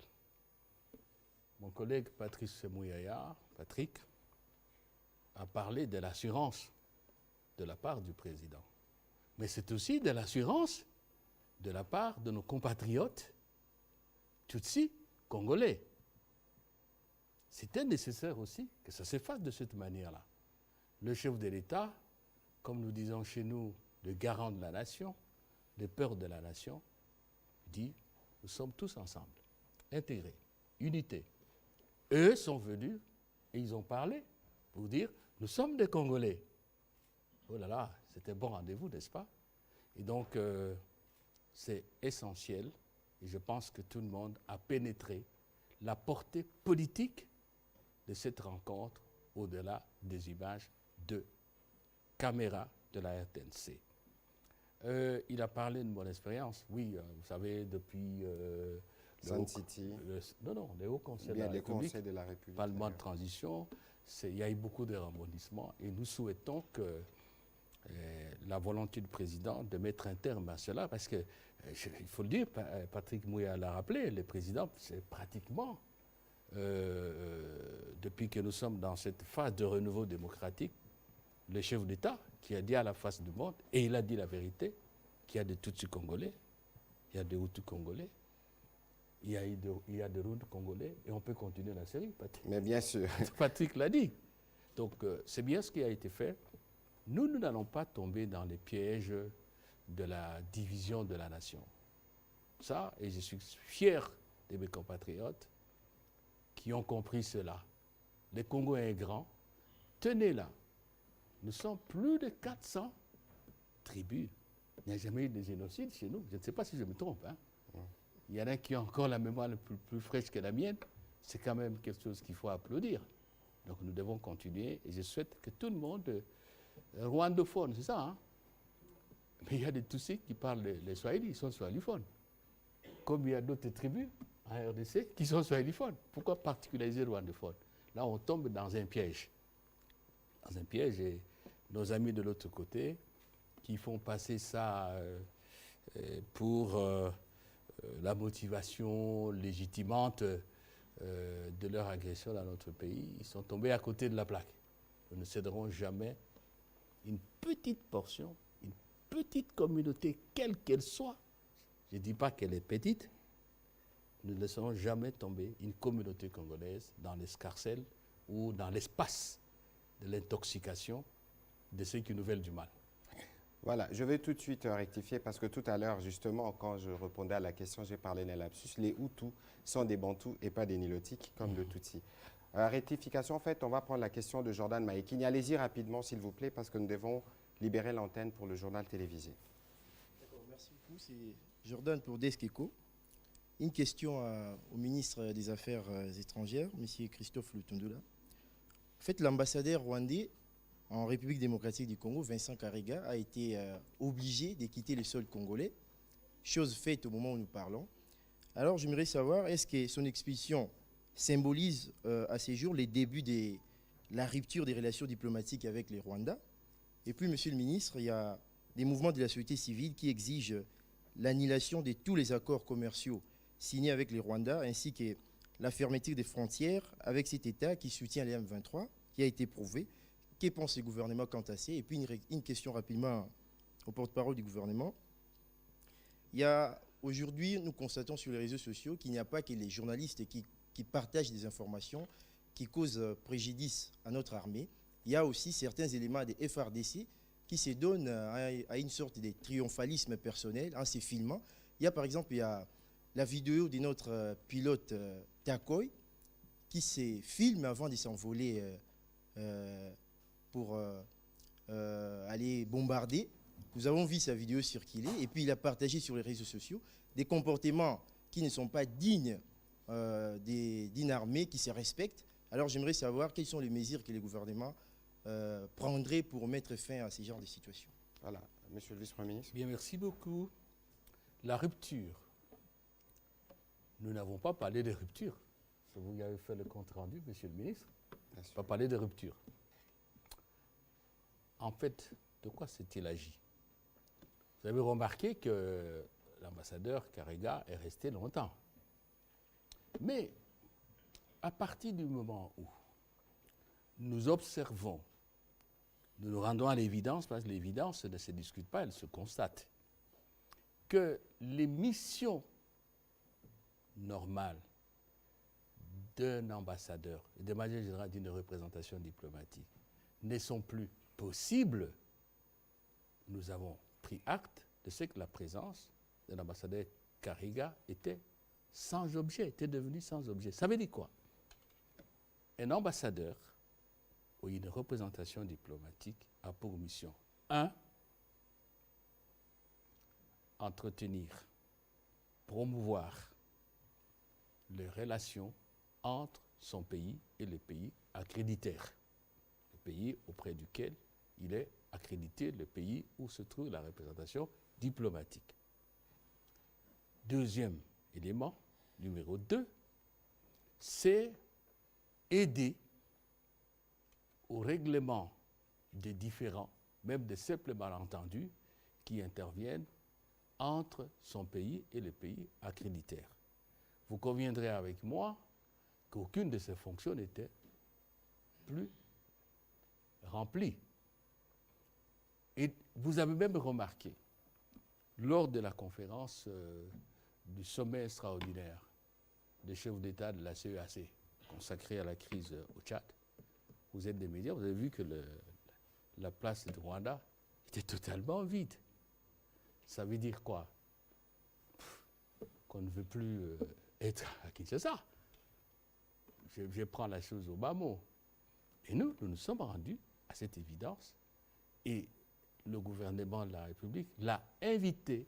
Mon collègue Patrice Semouyaya, Patrick, a parlé de l'assurance de la part du président. Mais c'est aussi de l'assurance de la part de nos compatriotes Tutsis congolais. C'était nécessaire aussi que ça se fasse de cette manière-là. Le chef de l'État, comme nous disons chez nous, le garant de la nation, le père de la nation, dit nous sommes tous ensemble, intégrés, unité. Eux sont venus et ils ont parlé pour dire nous sommes des Congolais. Oh là là, c'était bon rendez-vous, n'est-ce pas? Et donc, c'est essentiel et je pense que tout le monde a pénétré la portée politique de cette rencontre au-delà des images de caméra de la RTNC. Il a parlé de mon expérience. Oui, vous savez, depuis Sun City. Les hauts conseils de la République, Parlement de transition, il y a eu beaucoup de rebondissements et nous souhaitons que la volonté du président de mettre un terme à cela, parce que, il faut le dire, Patrick Mouya l'a rappelé, le président, c'est pratiquement, depuis que nous sommes dans cette phase de renouveau démocratique, le chef d'État qui a dit à la face du monde, et il a dit la vérité, qu'il y a des Tutsis congolais, il y a des Hutus congolais, il y a des Rwandais congolais, et on peut continuer la série, Patrick. Mais bien sûr. Patrick l'a dit. Donc, c'est bien ce qui a été fait. Nous n'allons pas tomber dans les pièges de la division de la nation. Ça, et je suis fier de mes compatriotes qui ont compris cela. Le Congo est grand. Tenez-là, nous sommes plus de 400 tribus. Il n'y a jamais eu de génocide chez nous. Je ne sais pas si je me trompe. Hein. Il y en a qui ont encore la mémoire plus fraîche que la mienne. C'est quand même quelque chose qu'il faut applaudir. Donc nous devons continuer et je souhaite que tout le monde, rwandophone, c'est ça, hein? Mais il y a des Tutsis qui parlent les Swahili, ils sont swahiliphones. Comme il y a d'autres tribus en RDC qui sont swahiliphones. Pourquoi particulariser rwandophone? Là, on tombe dans un piège. Dans un piège, et nos amis de l'autre côté qui font passer ça pour la motivation légitimante de leur agression dans notre pays, ils sont tombés à côté de la plaque. Nous ne céderons jamais une petite portion, une petite communauté, quelle qu'elle soit. Je ne dis pas qu'elle est petite. Nous ne laisserons jamais tomber une communauté congolaise dans l'escarcelle ou dans l'espace de l'intoxication de ceux qui nous veulent du mal. Voilà, je vais tout de suite rectifier parce que tout à l'heure, justement, quand je répondais à la question, j'ai parlé d'un lapsus. Les Hutus sont des Bantous et pas des Nilotiques comme le Tutsi. Rectification, en fait, on va prendre la question de Jordan Maïkini. Allez-y rapidement, s'il vous plaît, parce que nous devons libérer l'antenne pour le journal télévisé. D'accord, merci beaucoup. C'est Jordan pour Desk Echo. Une question au ministre des Affaires étrangères, M. Christophe Lutundula. En fait, l'ambassadeur rwandais en République démocratique du Congo, Vincent Karega, a été obligé de quitter le sol congolais, chose faite au moment où nous parlons. Alors, j'aimerais savoir, est-ce que son expulsion symbolise à ces jours les débuts de la rupture des relations diplomatiques avec les Rwandais? Et puis, monsieur le ministre, il y a des mouvements de la société civile qui exigent l'annulation de tous les accords commerciaux signés avec les Rwandais, ainsi que la fermeture des frontières avec cet État qui soutient les M23, qui a été prouvé. Que pense le gouvernement quant à ça? Et puis une question rapidement au porte-parole du gouvernement. Aujourd'hui, nous constatons sur les réseaux sociaux qu'il n'y a pas que les journalistes qui partagent des informations qui causent préjudice à notre armée. Il y a aussi certains éléments des FRDC qui se donnent à une sorte de triomphalisme personnel en se filmant. Il y a par exemple la vidéo de notre pilote Takoy qui se filme avant de s'envoler pour aller bombarder. Nous avons vu sa vidéo circuler et puis il a partagé sur les réseaux sociaux des comportements qui ne sont pas dignes d'une armée qui se respecte. Alors j'aimerais savoir quelles sont les mesures que le gouvernement prendrait pour mettre fin à ce genre de situation. Voilà, monsieur le vice-premier ministre. Bien, merci beaucoup. La rupture. Nous n'avons pas parlé de rupture. Vous y avez fait le compte rendu, monsieur le ministre. Pas parlé de rupture. En fait, de quoi s'est-il agi? Vous avez remarqué que l'ambassadeur Karega est resté longtemps. Mais à partir du moment où nous observons, nous nous rendons à l'évidence, parce que l'évidence ne se discute pas, elle se constate, que les missions normales d'un ambassadeur et de manière générale d'une représentation diplomatique ne sont plus possibles, nous avons pris acte de ce que la présence de l'ambassadeur Karega était sans objet, était devenue sans objet. Ça veut dire quoi? Un ambassadeur ou une représentation diplomatique a pour mission 1. Entretenir, promouvoir les relations entre son pays et les pays accréditaires, le pays auprès duquel il est accrédité, le pays où se trouve la représentation diplomatique. Deuxième élément, numéro 2, c'est aider au règlement des différends, même des simples malentendus qui interviennent entre son pays et les pays accréditaires. Vous conviendrez avec moi qu'aucune de ces fonctions n'était plus remplie. Et vous avez même remarqué, lors de la conférence du sommet extraordinaire des chefs d'État de la CEAC, consacrée à la crise au Tchad, vous êtes des médias, vous avez vu que la place de Rwanda était totalement vide. Ça veut dire quoi? Qu'on ne veut plus être à Kinshasa. Je prends la chose au bas mot. Et nous nous sommes rendus à cette évidence. Et le gouvernement de la République l'a invité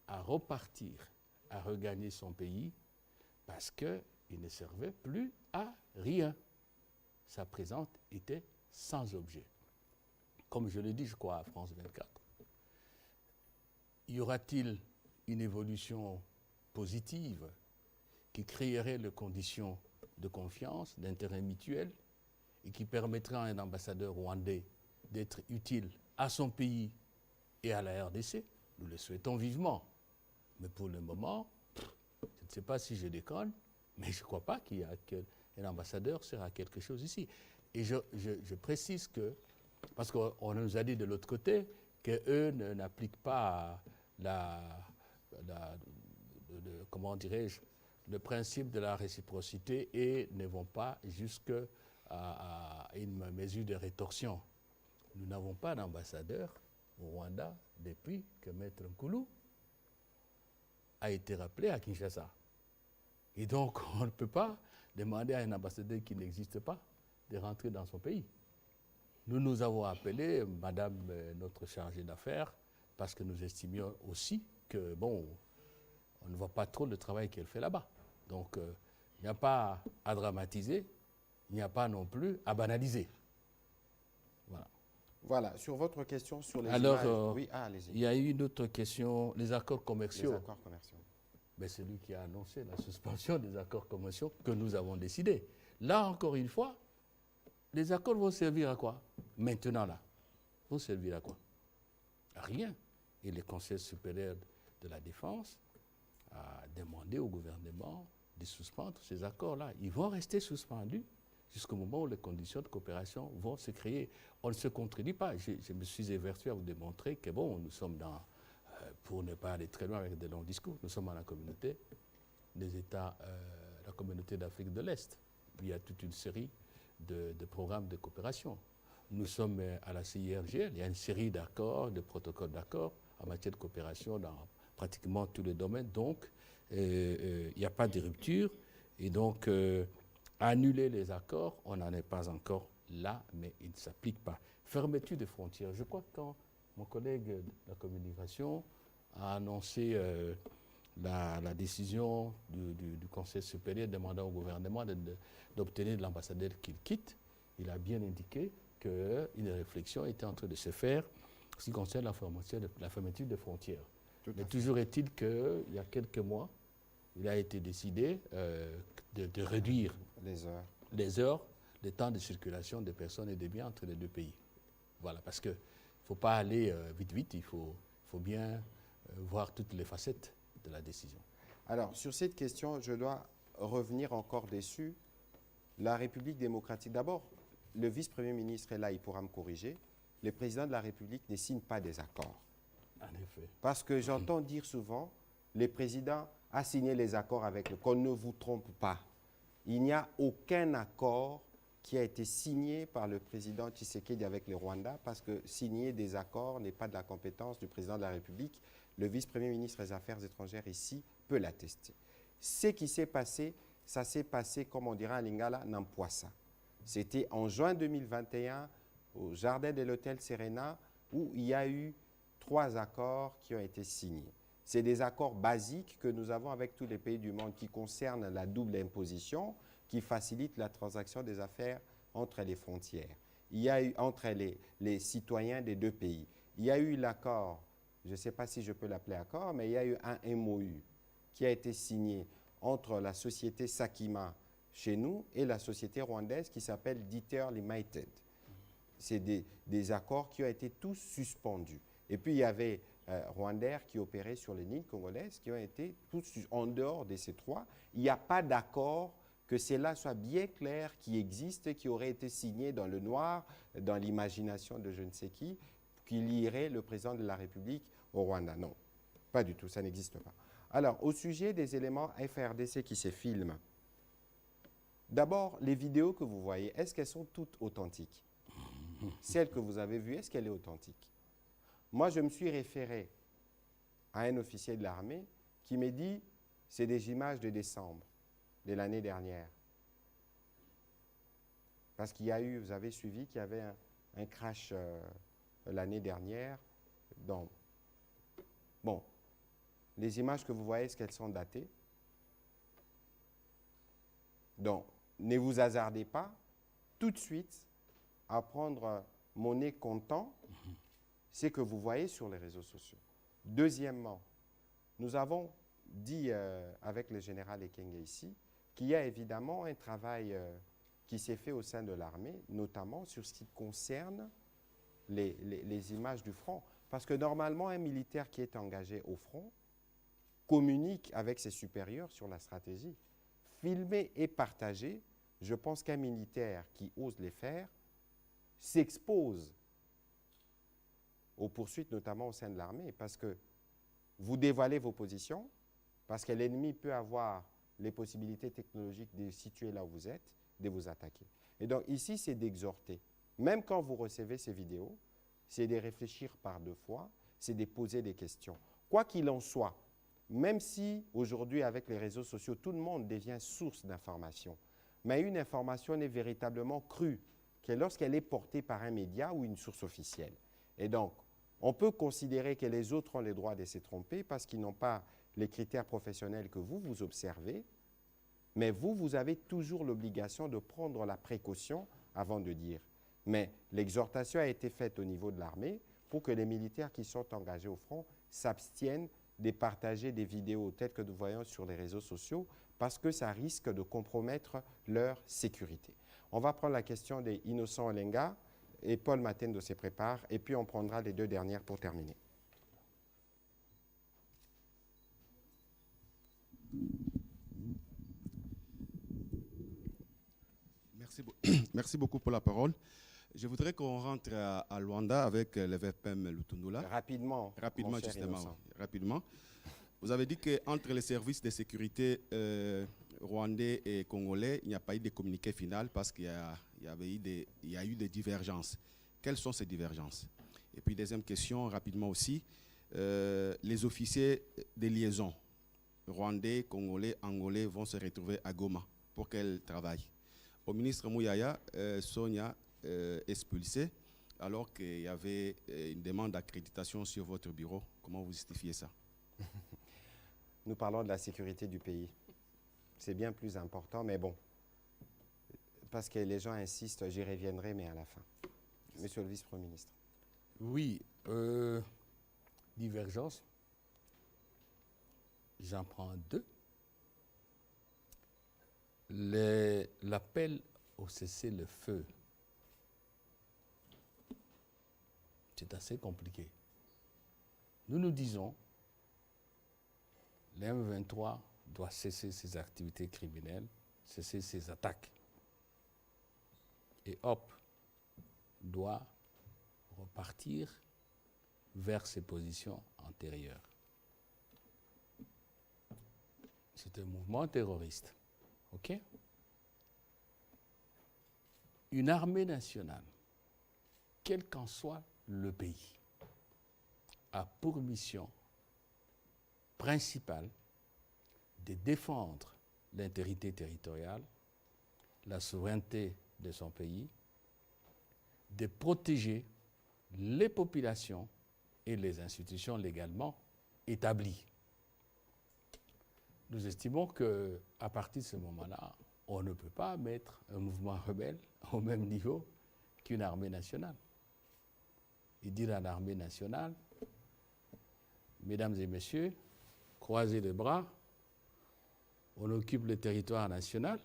à repartir, à regagner son pays, parce qu'il ne servait plus à rien. Sa présence était sans objet. Comme je le dis, je crois, à France 24. Y aura-t-il une évolution positive qui créerait les conditions de confiance, d'intérêt mutuel et qui permettrait à un ambassadeur rwandais d'être utile à son pays et à la RDC? Nous le souhaitons vivement. Mais pour le moment, je ne sais pas si je déconne, mais je ne crois pas qu'un ambassadeur sert à quelque chose ici. Et je précise que, parce qu'on nous a dit de l'autre côté, qu'eux n'appliquent pas comment dirais-je, le principe de la réciprocité et ne vont pas jusqu'à une mesure de rétorsion. Nous n'avons pas d'ambassadeur au Rwanda depuis que Maître Nkoulou a été rappelé à Kinshasa. Et donc, on ne peut pas demander à un ambassadeur qui n'existe pas de rentrer dans son pays. Nous avons appelé Madame notre chargée d'affaires parce que nous estimions aussi que, bon, on ne voit pas trop le travail qu'elle fait là-bas. Donc, il n'y a pas à dramatiser, il n'y a pas non plus à banaliser. Voilà. Voilà, sur votre question sur les Alors, images. Oui, allez-y. Il y a eu une autre question, les accords commerciaux. Les accords commerciaux. Ben, c'est lui qui a annoncé la suspension des accords commerciaux que nous avons décidés. Là, encore une fois, les accords vont servir à quoi? Maintenant, là, vont servir à quoi? À rien. Et le Conseil supérieur de la défense a demandé au gouvernement de suspendre ces accords-là. Ils vont rester suspendus jusqu'au moment où les conditions de coopération vont se créer. On ne se contredit pas. Je me suis évertué à vous démontrer que, bon, nous sommes dans, pour ne pas aller très loin avec de longs discours, nous sommes dans la communauté des États, la communauté d'Afrique de l'Est. Il y a toute une série de programmes de coopération. Nous sommes à la CIRGL, il y a une série d'accords, de protocoles d'accords en matière de coopération dans pratiquement tous les domaines. Donc, il n'y a pas de rupture. Et donc, annuler les accords, on n'en est pas encore là, mais il ne s'applique pas. Fermeture des frontières. Je crois que quand mon collègue de la communication a annoncé la décision du Conseil supérieur demandant au gouvernement d'obtenir de l'ambassadeur qu'il quitte, il a bien indiqué qu'une réflexion était en train de se faire en ce qui concerne la fermeture des frontières. Mais toujours est-il qu'il y a quelques mois, il a été décidé de réduire les heures, le temps de circulation des personnes et des biens entre les deux pays. Voilà, parce qu'il ne faut pas aller vite, il faut bien voir toutes les facettes de la décision. Alors, sur cette question, je dois revenir encore dessus. La République démocratique, d'abord, le vice-premier ministre est là, il pourra me corriger. Le président de la République ne signe pas des accords. En effet. Parce que j'entends dire souvent, le président a signé les accords avec le... Qu'on ne vous trompe pas. Il n'y a aucun accord qui a été signé par le président Tshisekedi avec le Rwanda, parce que signer des accords n'est pas de la compétence du président de la République. Le vice-premier ministre des Affaires étrangères ici peut l'attester. Ce qui s'est passé, ça s'est passé, comme on dirait à Lingala, Nampoissa. C'était en juin 2021, au jardin de l'hôtel Serena, où il y a eu 3 accords qui ont été signés. C'est des accords basiques que nous avons avec tous les pays du monde qui concernent la double imposition, qui facilitent la transaction des affaires entre les frontières. Il y a eu entre les citoyens des deux pays. Il y a eu l'accord, je ne sais pas si je peux l'appeler accord, mais il y a eu un MOU qui a été signé entre la société Sakima chez nous et la société rwandaise qui s'appelle Dieter Limited. C'est des accords qui ont été tous suspendus. Et puis il y avait Rwandair qui opérait sur les lignes congolaises qui ont été tous en dehors de ces 3. Il n'y a pas d'accord, que cela soit bien clair, qui existe, qui aurait été signé dans le noir, dans l'imagination de je ne sais qui lierait le président de la République au Rwanda. Non, pas du tout, ça n'existe pas. Alors, au sujet des éléments FRDC qui se filment, d'abord, les vidéos que vous voyez, est-ce qu'elles sont toutes authentiques? Celle que vous avez vue, est-ce qu'elle est authentique? Moi, je me suis référé à un officier de l'armée qui m'a dit, c'est des images de décembre de l'année dernière. Parce qu'il y a eu, vous avez suivi qu'il y avait un crash l'année dernière. Donc, bon, les images que vous voyez, est-ce qu'elles sont datées? Donc, ne vous hasardez pas tout de suite à prendre mon nez comptant ce que vous voyez sur les réseaux sociaux. Deuxièmement, nous avons dit avec le général Ekenge ici qu'il y a évidemment un travail qui s'est fait au sein de l'armée, notamment sur ce qui concerne les images du front. Parce que normalement, un militaire qui est engagé au front communique avec ses supérieurs sur la stratégie. Filmer et partager, je pense qu'un militaire qui ose les faire s'expose aux poursuites, notamment au sein de l'armée, parce que vous dévoilez vos positions, parce que l'ennemi peut avoir les possibilités technologiques de situer là où vous êtes, de vous attaquer. Et donc ici, c'est d'exhorter. Même quand vous recevez ces vidéos, c'est de réfléchir par deux fois, c'est de poser des questions. Quoi qu'il en soit, même si aujourd'hui, avec les réseaux sociaux, tout le monde devient source d'information, mais une information n'est véritablement crue que lorsqu'elle est portée par un média ou une source officielle. Et donc, on peut considérer que les autres ont le droit de se tromper parce qu'ils n'ont pas les critères professionnels que vous observez, mais vous avez toujours l'obligation de prendre la précaution avant de dire. Mais l'exhortation a été faite au niveau de l'armée pour que les militaires qui sont engagés au front s'abstiennent de partager des vidéos telles que nous voyons sur les réseaux sociaux parce que ça risque de compromettre leur sécurité. On va prendre la question des Innocent Olenga et Paul Matendo se prépare et puis on prendra les deux dernières pour terminer. Merci beaucoup pour la parole. Je voudrais qu'on rentre à Luanda avec le VPM Lutundula. Rapidement, Rapidement, justement. Oui, rapidement. Vous avez dit qu'entre les services de sécurité rwandais et congolais, il n'y a pas eu de communiqué final parce qu'il y a eu des divergences. Quelles sont ces divergences? Et puis, deuxième question, rapidement aussi, les officiers de liaison rwandais, congolais, angolais vont se retrouver à Goma pour quel travail? Au ministre Mouyaya, Sonia expulsée, alors qu'il y avait une demande d'accréditation sur votre bureau. Comment vous justifiez ça? Nous parlons de la sécurité du pays. C'est bien plus important, mais bon, parce que les gens insistent, j'y reviendrai, mais à la fin. Monsieur le vice-premier ministre. Oui, divergence. J'en prends deux. L'appel au cessez-le-feu, c'est assez compliqué. Nous nous disons, le M23 doit cesser ses activités criminelles, cesser ses attaques. Et hop, doit repartir vers ses positions antérieures. C'est un mouvement terroriste. OK? Une armée nationale, quel qu'en soit le pays, a pour mission principale de défendre l'intégrité territoriale, la souveraineté de son pays, de protéger les populations et les institutions légalement établies. Nous estimons qu'à partir de ce moment-là, on ne peut pas mettre un mouvement rebelle au même niveau qu'une armée nationale. Et dire à l'armée nationale, mesdames et messieurs, croisez les bras, on occupe le territoire national,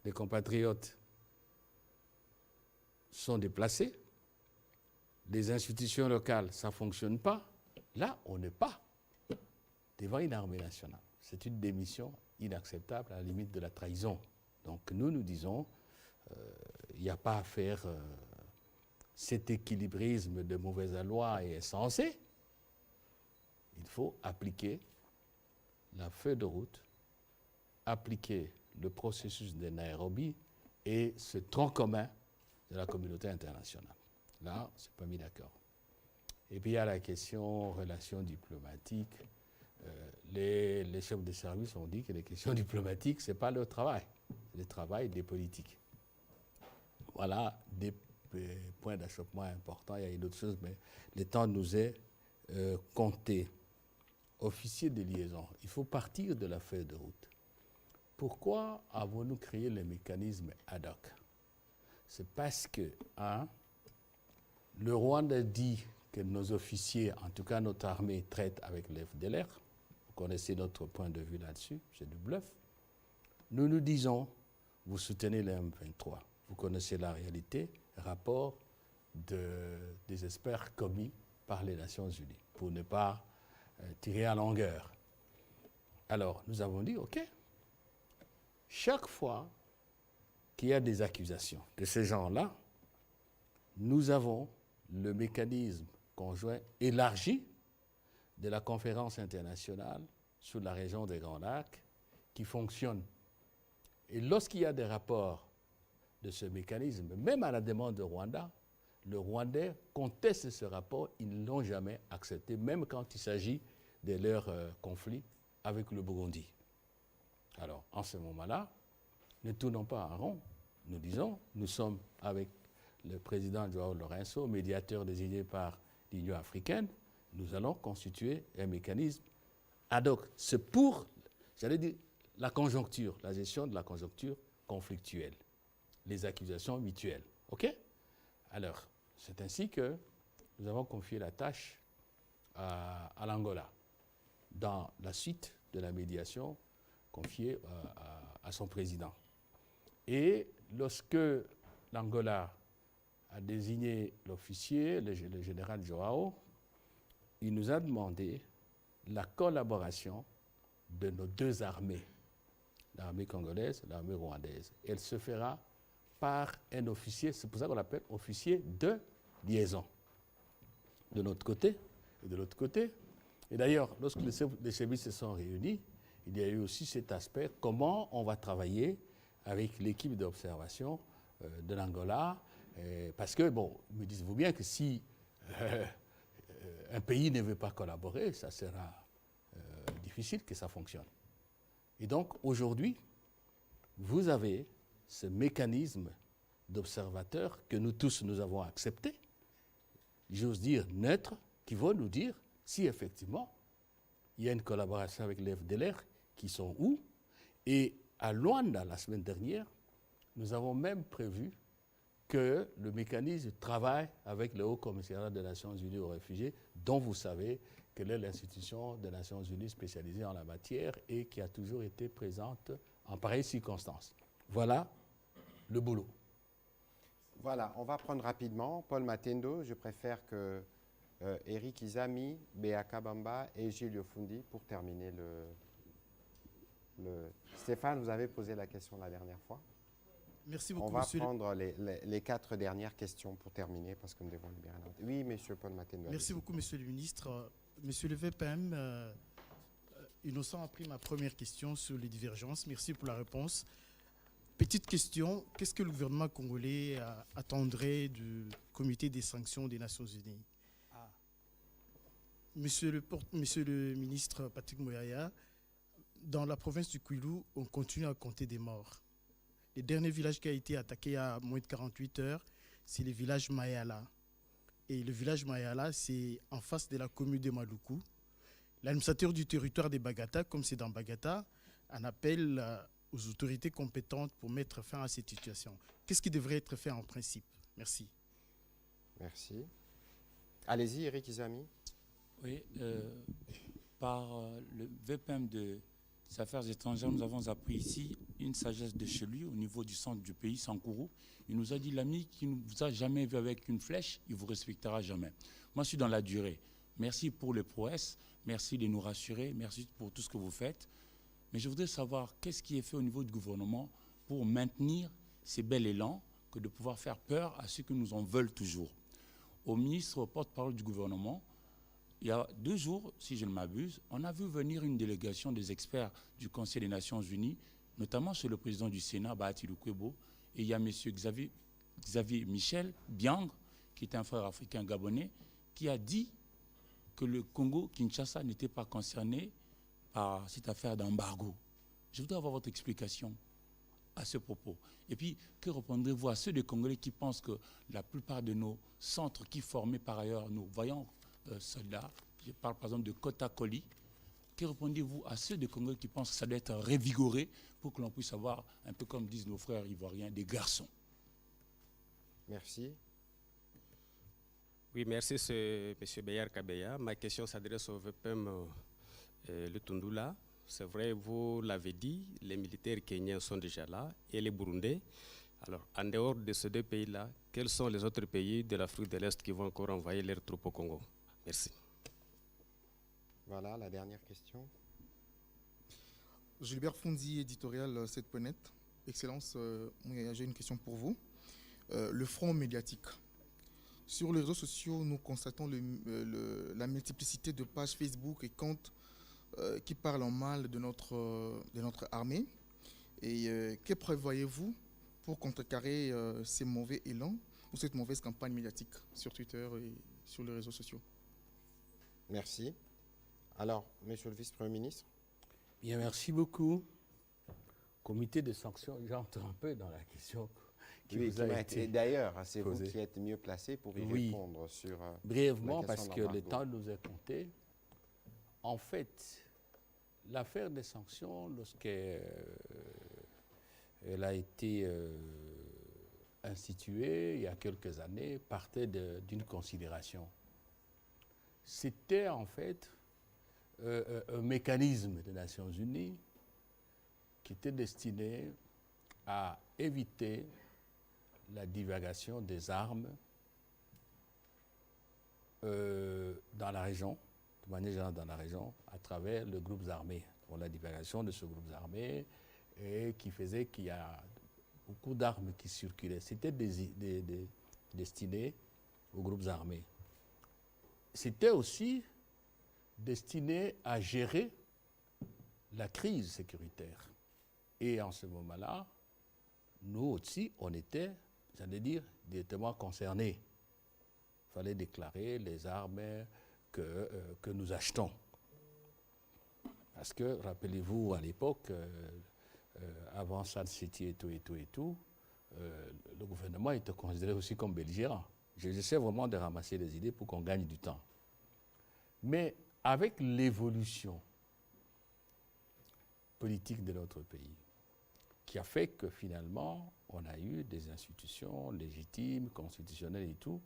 les compatriotes sont déplacés, les institutions locales, ça ne fonctionne pas. Là, on n'est pas devant une armée nationale. C'est une démission inacceptable à la limite de la trahison. Donc nous disons, il n'y a pas à faire cet équilibrisme de mauvaise loi et insensé. Il faut appliquer la feuille de route, appliquer le processus de Nairobi et ce tronc commun de la communauté internationale. Là, on ne s'est pas mis d'accord. Et puis il y a la question relations diplomatiques. Les chefs de service ont dit que les questions diplomatiques, ce n'est pas leur travail, c'est le travail des politiques. Voilà des points d'achoppement importants. Il y a une autre chose, mais le temps nous est compté. Officier de liaison, il faut partir de la feuille de route. Pourquoi avons-nous créé les mécanismes ad hoc? C'est parce que, le Rwanda dit que nos officiers, en tout cas notre armée, traite avec les FDLR. Vous connaissez notre point de vue là-dessus, c'est du bluff. Nous nous disons, vous soutenez les M23. Vous connaissez la réalité, rapport des experts commis par les Nations Unies, pour ne pas tirer à longueur. Alors, nous avons dit, OK, chaque fois qu'il y a des accusations de ces gens-là, nous avons le mécanisme conjoint élargi de la conférence internationale sur la région des Grands Lacs qui fonctionne. Et lorsqu'il y a des rapports de ce mécanisme, même à la demande de Rwanda, le Rwandais conteste ce rapport, ils ne l'ont jamais accepté, même quand il s'agit de leur conflit avec le Burundi. Alors, en ce moment-là, ne tournons pas en rond. Nous disons, nous sommes avec le président Joao Lourenço, médiateur désigné par l'Union africaine, nous allons constituer un mécanisme ad hoc. C'est pour, j'allais dire, la conjoncture, la gestion de la conjoncture conflictuelle, les accusations mutuelles. OK? Alors, c'est ainsi que nous avons confié la tâche à l'Angola, dans la suite de la médiation confiée à son président. Et lorsque l'Angola a désigné l'officier, le général Joao, il nous a demandé la collaboration de nos deux armées, l'armée congolaise et l'armée rwandaise. Elle se fera par un officier, c'est pour ça qu'on l'appelle officier de liaison, de notre côté et de l'autre côté. Et d'ailleurs, lorsque les services se sont réunis, il y a eu aussi cet aspect, comment on va travailler avec l'équipe d'observation de l'Angola, parce que, bon, me dites-vous bien que si un pays ne veut pas collaborer, ça sera difficile que ça fonctionne. Et donc, aujourd'hui, vous avez ce mécanisme d'observateurs que nous tous, nous avons accepté, j'ose dire neutre, qui va nous dire si effectivement il y a une collaboration avec les FDLR qui sont où. Et à Luanda, la semaine dernière, nous avons même prévu que le mécanisme travaille avec le Haut Commissariat des Nations Unies aux réfugiés, dont vous savez quelle est l'institution des Nations Unies spécialisée en la matière et qui a toujours été présente en pareilles circonstances. Voilà le boulot. Voilà, on va prendre rapidement Paul Matendo. Je préfère que Eric Izami, Béa Kabamba et Gilles Yofundi pour terminer Stéphane, vous avez posé la question la dernière fois. Merci beaucoup, on va monsieur. prendre les 4 dernières questions pour terminer parce que nous devons libérer l'ordre. Oui, monsieur Paul Matendo. Merci beaucoup, monsieur le ministre. Monsieur le VPM, Innocent a pris ma première question sur les divergences. Merci pour la réponse. Petite question, qu'est-ce que le gouvernement congolais attendrait du comité des sanctions des Nations Unies? Monsieur le ministre Patrick Moyaya, dans la province du Kwilu, on continue à compter des morts. Le dernier village qui a été attaqué à moins de 48 heures, c'est le village Mayala. Et le village Mayala, c'est en face de la commune de Maluku. L'administrateur du territoire de Bagata, comme c'est dans Bagata, en appelle aux autorités compétentes pour mettre fin à cette situation. Qu'est-ce qui devrait être fait en principe? Merci. Merci. Allez-y, Eric Izami. Oui, par le VPM des Affaires étrangères, nous avons appris ici une sagesse de chez lui au niveau du centre du pays, Sankourou. Il nous a dit, l'ami qui ne vous a jamais vu avec une flèche, il ne vous respectera jamais. Moi, je suis dans la durée. Merci pour les prouesses, merci de nous rassurer, merci pour tout ce que vous faites. Mais je voudrais savoir qu'est-ce qui est fait au niveau du gouvernement pour maintenir ces bel élans que de pouvoir faire peur à ceux qui nous en veulent toujours. Au ministre, au porte-parole du gouvernement, il y a 2 jours, si je ne m'abuse, on a vu venir une délégation des experts du Conseil des Nations Unies, notamment sur le président du Sénat, Bahati Lukwebo, et il y a M. Xavier Michel Biang, qui est un frère africain gabonais, qui a dit que le Congo, Kinshasa, n'était pas concerné par cette affaire d'embargo. Je voudrais avoir votre explication à ce propos. Et puis, que répondrez-vous à ceux des Congolais qui pensent que la plupart de nos centres qui formaient par ailleurs nos vaillants soldats, je parle par exemple de Kotakoli, que répondez-vous à ceux des Congolais qui pensent que ça doit être révigoré pour que l'on puisse avoir, un peu comme disent nos frères ivoiriens, des garçons? Merci. Oui, merci, M. Beyar Kabeya. Ma question s'adresse au VPM Lutundula. C'est vrai, vous l'avez dit, les militaires kenyans sont déjà là et les Burundais. Alors, en dehors de ces deux pays-là, quels sont les autres pays de l'Afrique de l'Est qui vont encore envoyer leurs troupes au Congo? Merci. Voilà la dernière question. Gilbert Fondi, éditorial 7.net. Excellence, j'ai une question pour vous. Le front médiatique. Sur les réseaux sociaux, nous constatons la multiplicité de pages Facebook et comptes qui parlent en mal de notre armée. Et que prévoyez-vous pour contrecarrer ces mauvais élans ou cette mauvaise campagne médiatique sur Twitter et sur les réseaux sociaux? Merci. Alors, Monsieur le Vice-Premier ministre. Bien, merci beaucoup. Comité de sanctions, j'entre un peu dans la question qui vous a été D'ailleurs, c'est vous posée. qui êtes mieux placé pour y Oui. répondre sur Brièvement, la parce question que le d'embargo. temps nous est compté. En fait, l'affaire des sanctions, lorsqu'elle a été instituée il y a quelques années, partait d'une considération. C'était en fait un mécanisme des Nations Unies qui était destiné à éviter la divagation des armes dans la région, de manière générale dans la région, à travers les groupes armés. Pour la divagation de ce groupe armé et qui faisait qu'il y a beaucoup d'armes qui circulaient. C'était destiné aux groupes armés. C'était aussi destiné à gérer la crise sécuritaire. Et en ce moment-là, nous aussi, on était, j'allais dire, directement concernés. Il fallait déclarer les armes que nous achetons. Parce que, rappelez-vous, à l'époque, avant Sun City et tout, le gouvernement était considéré aussi comme belligérant. J'essaie vraiment de ramasser des idées pour qu'on gagne du temps. Mais avec l'évolution politique de notre pays, qui a fait que finalement, on a eu des institutions légitimes, constitutionnelles et tout,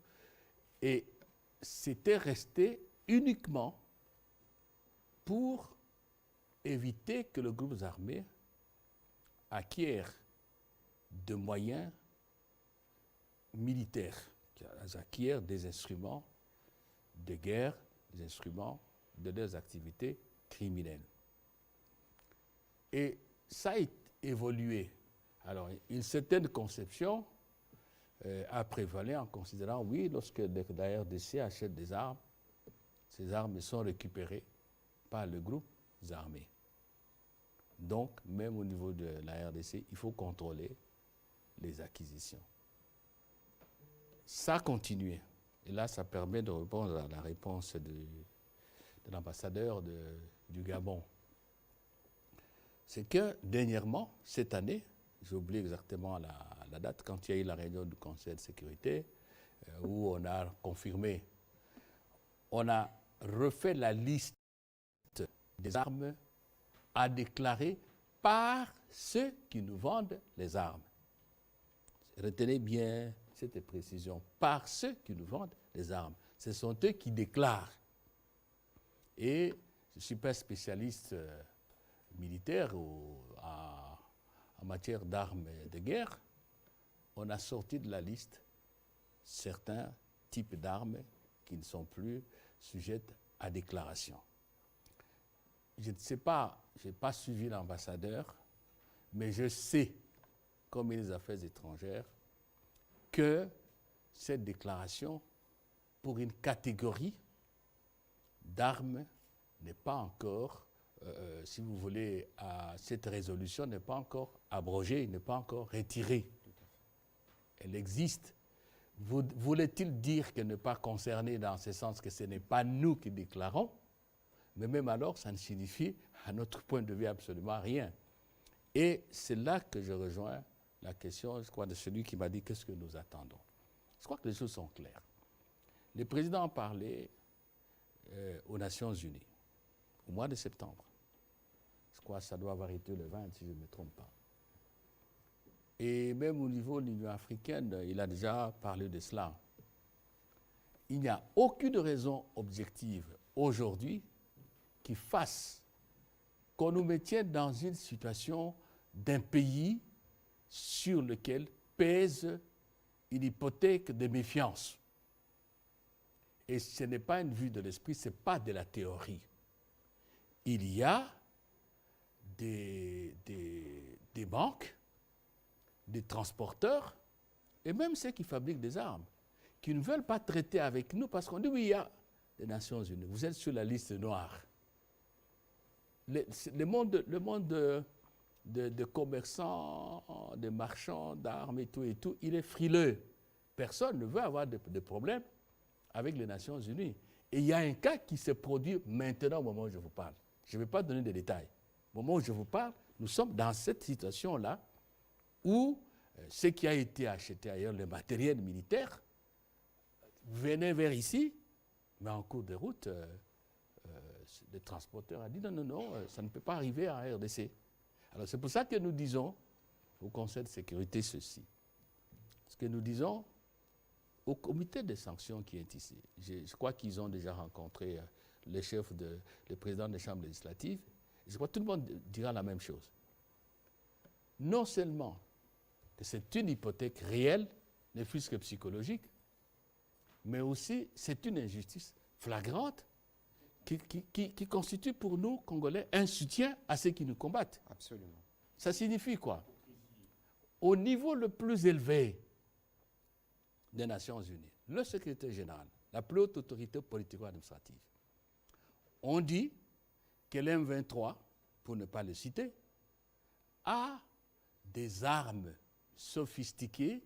et c'était resté uniquement pour éviter que le groupe armé acquiert de moyens militaires, acquiert des instruments de guerre, des instruments de leurs activités criminelles. Et ça a évolué. Alors, une certaine conception a prévalu en considérant, oui, lorsque la RDC achète des armes, ces armes sont récupérées par le groupe armé. Donc, même au niveau de la RDC, il faut contrôler les acquisitions. Ça a continué. Et là, ça permet de répondre à la réponse de l'ambassadeur du Gabon. C'est que, dernièrement, cette année, j'ai oublié exactement la date, quand il y a eu la réunion du Conseil de sécurité, où on a confirmé, on a refait la liste des armes à déclarer par ceux qui nous vendent les armes. Retenez bien cette précision, par ceux qui nous vendent les armes. Ce sont eux qui déclarent. Et je ne suis pas spécialiste militaire en matière d'armes de guerre. On a sorti de la liste certains types d'armes qui ne sont plus sujettes à déclaration. Je ne sais pas, je n'ai pas suivi l'ambassadeur, mais je sais, comme ministre des Affaires étrangères, que cette déclaration, pour une catégorie d'armes, n'est pas encore, si vous voulez, cette résolution n'est pas encore abrogée, n'est pas encore retirée. Elle existe, Voulait-il dire que ne pas concerner dans ce sens que ce n'est pas nous qui déclarons? Mais même alors, ça ne signifie, à notre point de vue, absolument rien. Et c'est là que je rejoins la question, je crois, de celui qui m'a dit qu'est-ce que nous attendons. Je crois que les choses sont claires. Le président a parlé aux Nations Unies au mois de septembre. Je crois que ça doit avoir été le 20, si je ne me trompe pas. Et même au niveau de l'Union africaine, il a déjà parlé de cela. Il n'y a aucune raison objective aujourd'hui qui fasse qu'on nous maintienne dans une situation d'un pays sur lequel pèse une hypothèque de méfiance. Et ce n'est pas une vue de l'esprit, ce n'est pas de la théorie. Il y a des banques, des transporteurs, et même ceux qui fabriquent des armes, qui ne veulent pas traiter avec nous parce qu'on dit, oui, il y a les Nations Unies, vous êtes sur la liste noire. Le monde de commerçants, de marchands d'armes et tout, il est frileux. Personne ne veut avoir de problème avec les Nations Unies. Et il y a un cas qui se produit maintenant au moment où je vous parle. Je ne vais pas donner de détails. Au moment où je vous parle, nous sommes dans cette situation-là où ce qui a été acheté ailleurs, le matériel militaire, venait vers ici, mais en cours de route, le transporteur a dit non, ça ne peut pas arriver en RDC. Alors c'est pour ça que nous disons au Conseil de sécurité ceci. Ce que nous disons au comité de sanctions qui est ici. Je crois qu'ils ont déjà rencontré le président des chambres législatives. Je crois que tout le monde dira la même chose. Non seulement que c'est une hypothèque réelle, ne fût-ce que psychologique, mais aussi c'est une injustice flagrante qui constitue pour nous, Congolais, un soutien à ceux qui nous combattent. Absolument. Ça signifie quoi? Au niveau le plus élevé des Nations Unies, le secrétaire général, la plus haute autorité politico-administrative, on dit que l'M23, pour ne pas le citer, a des armes sophistiquées